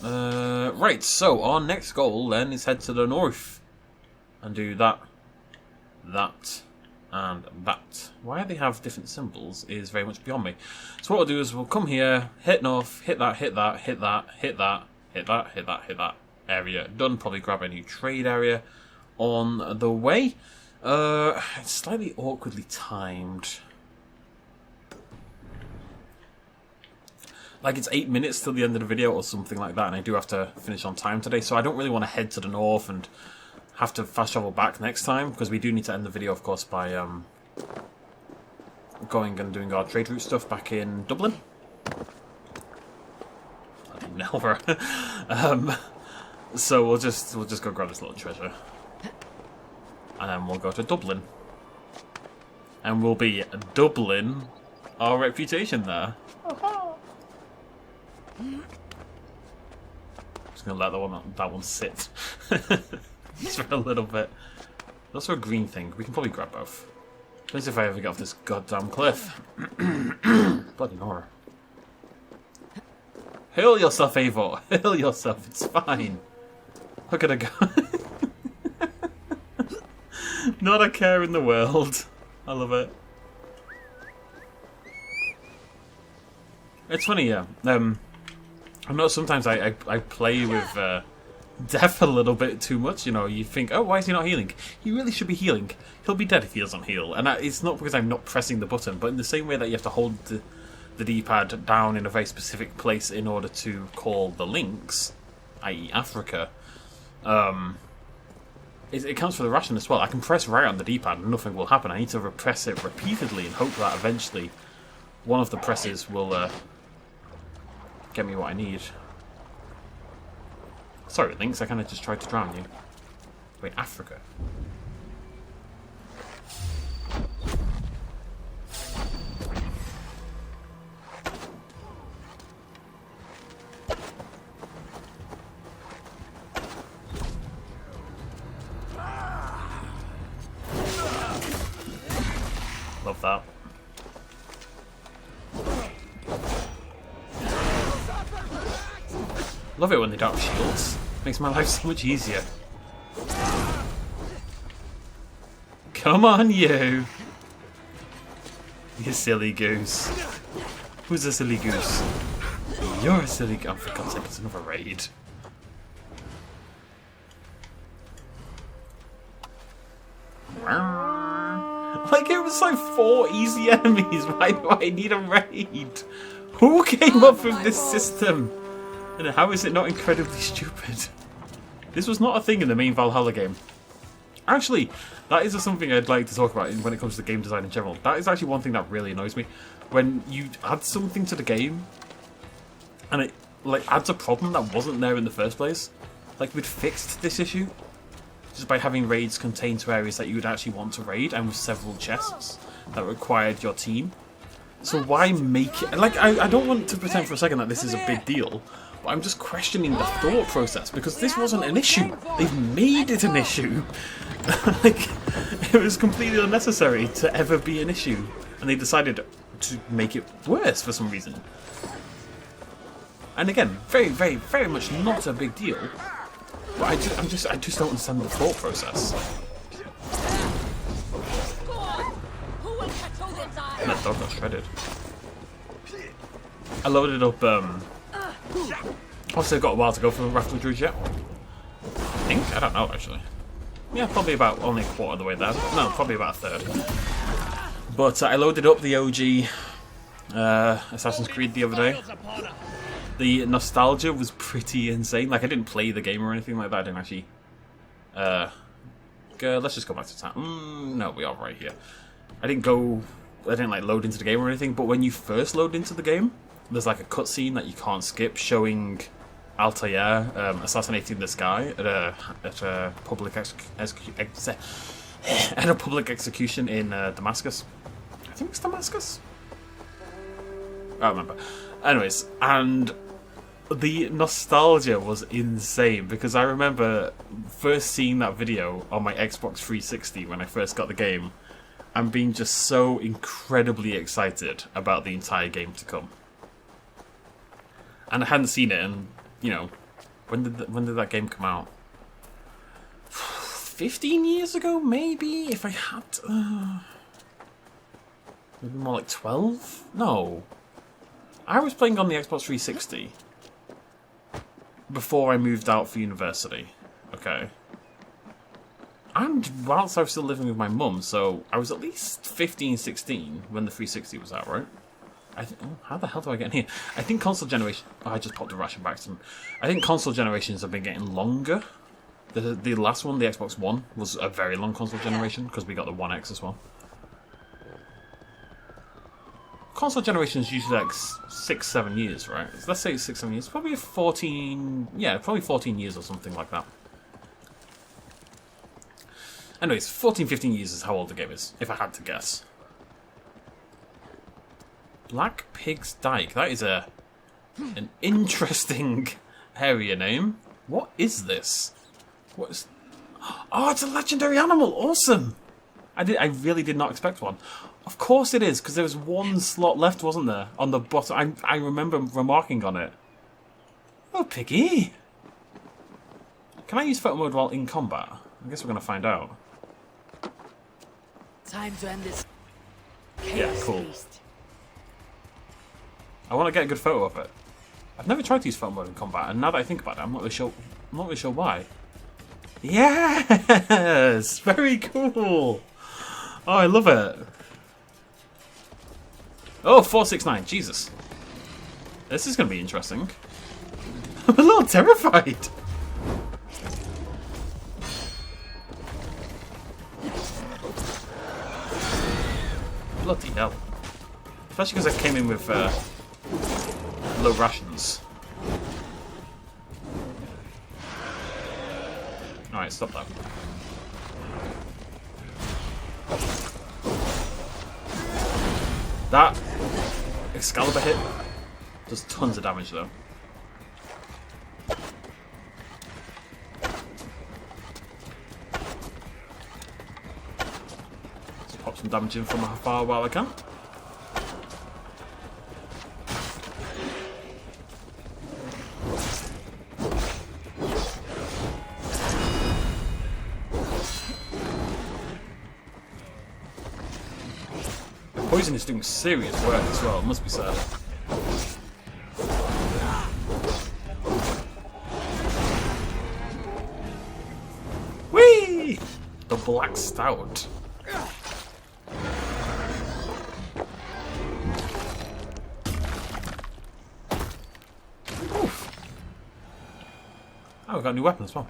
Right, so our next goal then is head to the north and do that, and that. Why they have different symbols is very much beyond me. So what we'll do is we'll come here, hit north, hit that area. Done. Probably grab a new trade area on the way. It's slightly awkwardly timed. Like it's 8 minutes till the end of the video or something like that, and I do have to finish on time today, so I don't really want to head to the north and have to fast travel back next time, because we do need to end the video, of course, by going and doing our trade route stuff back in Dublin. Never. So we'll just go grab this little treasure, and then we'll go to Dublin, and we'll be doubling our reputation there. Just gonna let that one sit just for a little bit. There's also a green thing. We can probably grab both. Depends if I ever get off this goddamn cliff. Bloody Nora. Heal yourself, Eivor. Heal yourself. It's fine. Look at her go. Not a care in the world. I love it. It's funny, yeah. I know sometimes I play with death a little bit too much. You know, you think, oh, why is he not healing? He really should be healing. He'll be dead if he doesn't heal. And it's not because I'm not pressing the button, but in the same way that you have to hold the D-pad down in a very specific place in order to call the links, i.e. Africa, it counts for the ration as well. I can press right on the D-pad and nothing will happen. I need to press it repeatedly and hope that eventually one of the presses will get me what I need. Sorry, Lynx, I kind of just tried to drown you. Wait, Africa. Love that. Love it when they don't have shields. Makes my life so much easier. Come on, you! You silly goose. Who's a silly goose? You're a silly goose. Oh, for God's sake, it's another raid. Like, it was like 4 easy enemies. Why do I need a raid? Who came up with this system? And how is it not incredibly stupid? This was not a thing in the main Valhalla game. Actually, that is something I'd like to talk about when it comes to game design in general. That is actually one thing that really annoys me. When you add something to the game, and it like adds a problem that wasn't there in the first place. Like, we'd fixed this issue just by having raids contain to areas that you would actually want to raid, and with several chests that required your team. So why make it... Like, I don't want to pretend for a second that this is a big deal, but I'm just questioning the thought process, because this wasn't an issue. They've made it an issue. Like, it was completely unnecessary to ever be an issue, and they decided to make it worse for some reason. And again, very, very, very much not a big deal. But I just don't understand the thought process. And that dog got shredded. I loaded up. Obviously, I've got a while to go for Wrath of the Druids yet. I think. I don't know actually. Yeah, probably about only a quarter of the way there. No, probably about a third. But I loaded up the OG Assassin's Creed the other day. The nostalgia was pretty insane. Like, I didn't play the game or anything like that. I didn't actually... let's just go back to town. No, we are right here. I didn't like load into the game or anything, but when you first load into the game, there's like a cutscene that you can't skip showing Altair assassinating this guy at a public execution in Damascus. I think it's Damascus. I don't remember. Anyways, and the nostalgia was insane, because I remember first seeing that video on my Xbox 360 when I first got the game, and being just so incredibly excited about the entire game to come. And I hadn't seen it, and you know, when did that game come out? 15 years ago, maybe. If I had, maybe more like 12. No, I was playing on the Xbox 360 before I moved out for university. Okay. And whilst I was still living with my mum, so I was at least 15, 16 when the 360 was out, right? How the hell do I get in here? I think console generation... Oh, I just popped a ration back to them. I think console generations have been getting longer. The last one, the Xbox One, was a very long console generation, because we got the One X as well. Console generation is usually like 6-7 years, right? Let's say it's 6-7 years. Probably 14... Yeah, probably 14 years or something like that. Anyways, 14-15 years is how old the game is, if I had to guess. Black Pig's Dyke. That is an interesting area name. What is this? What is... Oh, it's a legendary animal! Awesome! I really did not expect one. Of course it is, because there was one slot left, wasn't there? On the bottom. I remember remarking on it. Oh, Piggy! Can I use photo mode while in combat? I guess we're going to find out. Time to end this. Yeah, cool. I want to get a good photo of it. I've never tried to use photo mode in combat, and now that I think about it, I'm not really sure why. Yes! Very cool! Oh, I love it. Oh, 469. Jesus. This is going to be interesting. I'm a little terrified. Bloody hell. Especially because I came in with low rations. Alright, stop that. That Excalibur hit does tons of damage though. Let's pop some damage in from afar while I can. The poison is doing serious work as well, it must be said. Whee! The Black Stout. Oof. Oh, we've got a new weapon as well.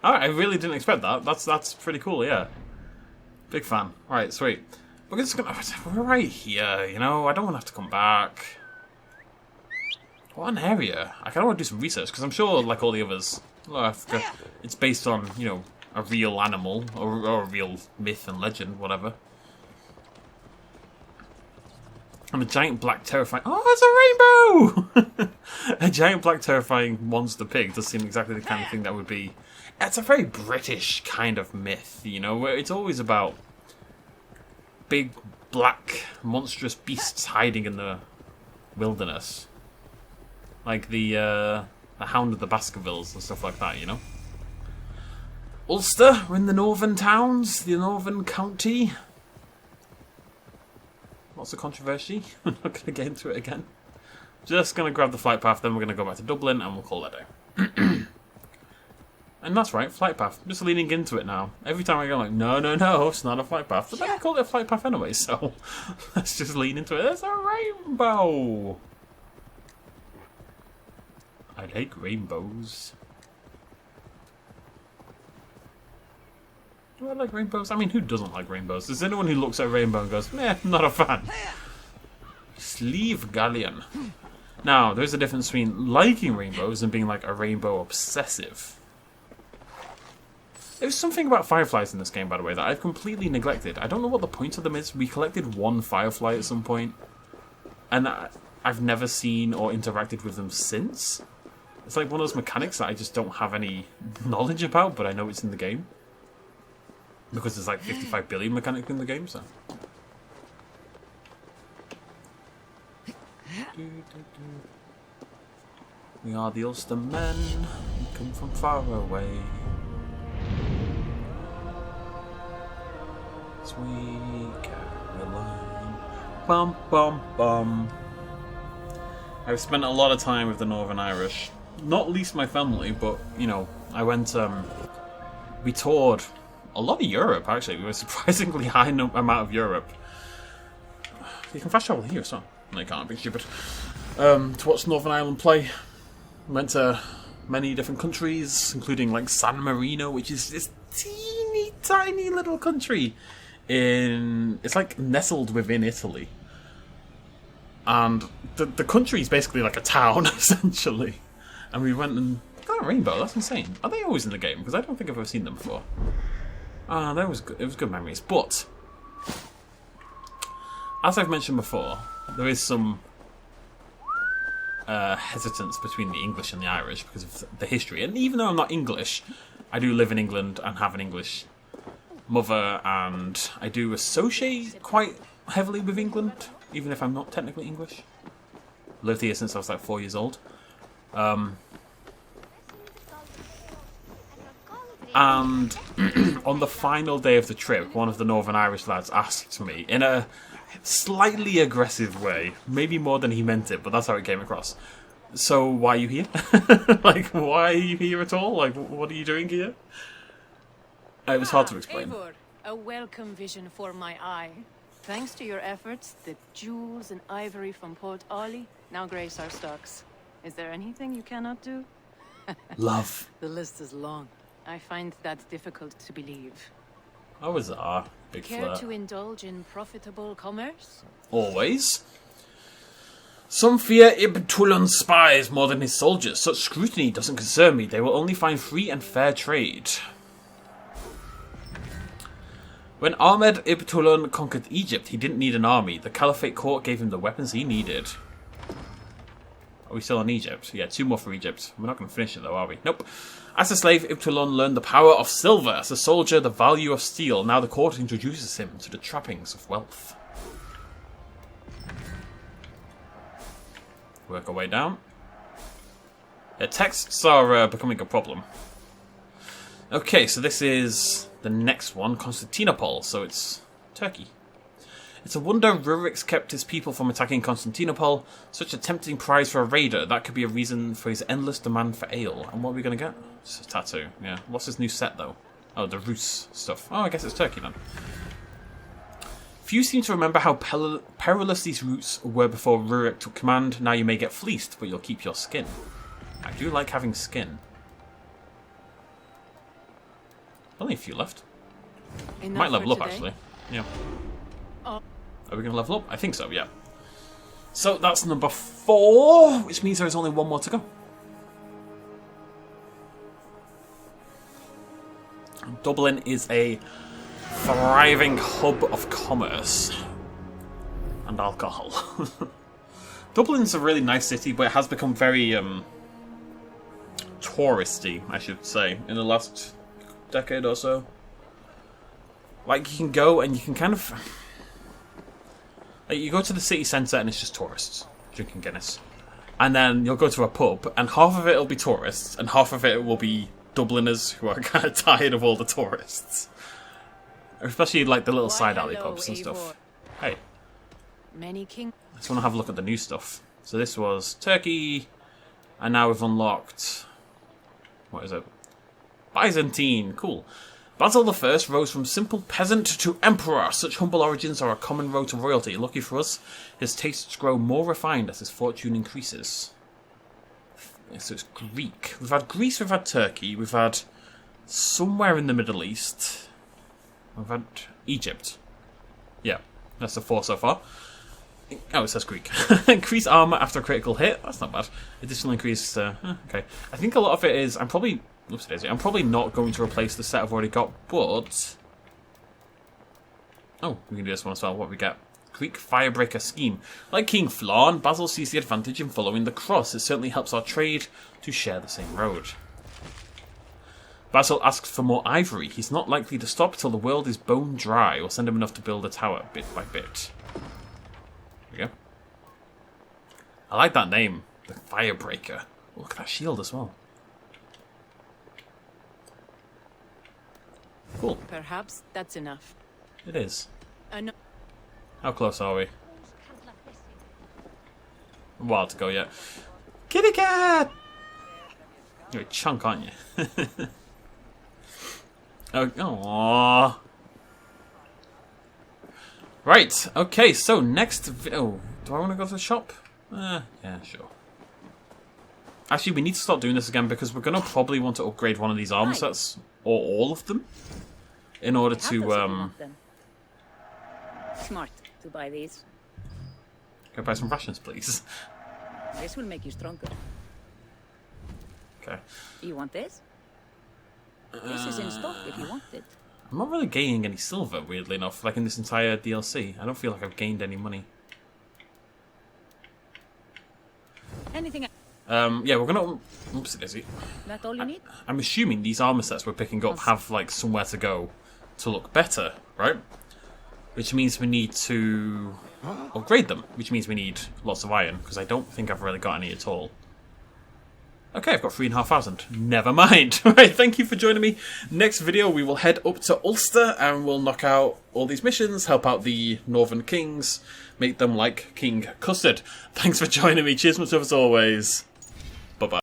Alright, I really didn't expect that. That's pretty cool, yeah. Big fan. Alright, sweet. We're just gonna... We're right here, you know? I don't want to have to come back. What an area. I kind of want to do some research, because I'm sure, like all the others, it's based on, you know, a real animal, or a real myth and legend, whatever. And a giant black terrifying... Oh, it's a rainbow! A giant black terrifying monster pig does seem exactly the kind of thing that would be... It's a very British kind of myth, you know, where it's always about big, black, monstrous beasts hiding in the wilderness. Like the Hound of the Baskervilles and stuff like that, you know? Ulster, we're in the northern towns, the northern county. What's the controversy? I'm not going to get into it again. Just going to grab the flight path, then we're going to go back to Dublin and we'll call that day. And that's right, flight path. I'm just leaning into it now. Every time I go like, no, it's not a flight path. But then I call it a flight path anyway, so let's just lean into it. There's a rainbow! I like rainbows. Do I like rainbows? I mean, who doesn't like rainbows? Is anyone who looks at a rainbow and goes, meh, not a fan? Sleeve Galleon. Now, there's a difference between liking rainbows and being like a rainbow obsessive. There's something about fireflies in this game, by the way, that I've completely neglected. I don't know what the point of them is. We collected one firefly at some point, and I've never seen or interacted with them since. It's like one of those mechanics that I just don't have any knowledge about, but I know it's in the game. Because there's like 55 billion mechanics in the game, so... We are the Ulster men, we come from far away. Sweet Caroline. Bum bum bum. I've spent a lot of time with the Northern Irish. Not least my family, but, you know, I went, we toured a lot of Europe, actually. We were a surprisingly high amount of Europe. You can fast travel here, so... No, you can't, be stupid. To watch Northern Ireland play. Went to many different countries, including, like, San Marino, which is this teeny tiny little country it's like nestled within Italy. And the country is basically like a town, essentially. And we went and got a rainbow. That's insane. Are they always in the game? Because I don't think I've ever seen them before. That was good. It was good memories. But as I've mentioned before, there is some hesitance between the English and the Irish because of the history. And even though I'm not English, I do live in England and have an English mother, and I do associate quite heavily with England, even if I'm not technically English. Lived here since I was like 4 years old. And on the final day of the trip, one of the Northern Irish lads asked me, in a slightly aggressive way, maybe more than he meant it, but that's how it came across. So, why are you here? Like, why are you here at all? Like, what are you doing here? It was hard to explain. Eivor, a welcome vision for my eye. Thanks to your efforts, the jewels and ivory from Port Ollie now grace our stocks. Is there anything you cannot do? Love. The list is long. I find that difficult to believe. Oh, bizarre. Big Care flirt. to indulge in profitable commerce? Always. Some fear Ibn Tulun's spies more than his soldiers. Such scrutiny doesn't concern me. They will only find free and fair trade. When Ahmed Ibn Tulun conquered Egypt, he didn't need an army. The Caliphate court gave him the weapons he needed. Are we still on Egypt? Yeah, 2 more for Egypt. We're not going to finish it though, are we? Nope. As a slave, Ibtilon learned the power of silver. As a soldier, the value of steel. Now the court introduces him to the trappings of wealth. Work our way down. Yeah, texts are becoming a problem. Okay, so this is the next one, Constantinople. So it's Turkey. It's a wonder Rurik's kept his people from attacking Constantinople. Such a tempting prize for a raider. That could be a reason for his endless demand for ale. And what are we going to get? It's a tattoo, yeah. What's his new set, though? Oh, the Rus stuff. Oh, I guess it's Turkey, then. Few seem to remember how perilous these routes were before Rurik took command. Now you may get fleeced, but you'll keep your skin. I do like having skin. Only a few left. Enough Might level up, today? actually. Yeah. Oh. Are we going to level up? I think so, yeah. So that's number 4, which means there's only one more to go. Dublin is a thriving hub of commerce and alcohol. Dublin's a really nice city, but it has become very touristy, I should say, in the last decade or so. Like, you can go and you can kind of... Like, you go to the city centre and it's just tourists drinking Guinness. And then you'll go to a pub and half of it will be tourists and half of it will be Dubliners who are kind of tired of all the tourists. Especially like the little side alley pubs and stuff. Hey. Many king. I just want to have a look at the new stuff. So this was Turkey, and now we've unlocked... What is it? Byzantine. Cool. Basil I rose from simple peasant to emperor. Such humble origins are a common road to royalty. Lucky for us, his tastes grow more refined as his fortune increases. So it's Greek. We've had Greece, we've had Turkey, we've had somewhere in the Middle East. We've had Egypt. Yeah, that's the 4 so far. Oh, it says Greek. Increase armor after a critical hit. That's not bad. Additional increase. Okay. I think a lot of it is. I'm probably not going to replace the set I've already got, but oh, we can do this one as well. What we get? Greek Firebreaker Scheme. Like King Flawn, Basil sees the advantage in following the cross. It certainly helps our trade to share the same road. Basil asks for more ivory. He's not likely to stop till the world is bone dry. We'll send him enough to build a tower, bit by bit. There we go. I like that name, the Firebreaker. Oh, look at that shield as well. Cool. Perhaps that's enough. It is. How close are we? A while to go yet. Kitty cat! You're a chunk, aren't you? Oh, aww. Right, okay, so next... Oh, do I want to go to the shop? Yeah, sure. Actually, we need to start doing this again because we're going to probably want to upgrade one of these armor sets. Or all of them. In order to, Smart to buy these. Can I buy some rations, please? This will make you stronger. Okay. You want this? This is in stock if you want it. I'm not really gaining any silver, weirdly enough, like in this entire DLC. I don't feel like I've gained any money. Anything? Yeah, we're gonna... Oopsie daisy. That all you need? I'm assuming these armor sets we're picking up have, like, somewhere to go to look better, right? Which means we need to upgrade them, which means we need lots of iron, because I don't think I've really got any at all. Okay, I've got 3,500. Never mind. Right, thank you for joining me. Next video, we will head up to Ulster and we'll knock out all these missions, help out the Northern Kings, make them like King Custard. Thanks for joining me. Cheers much as always.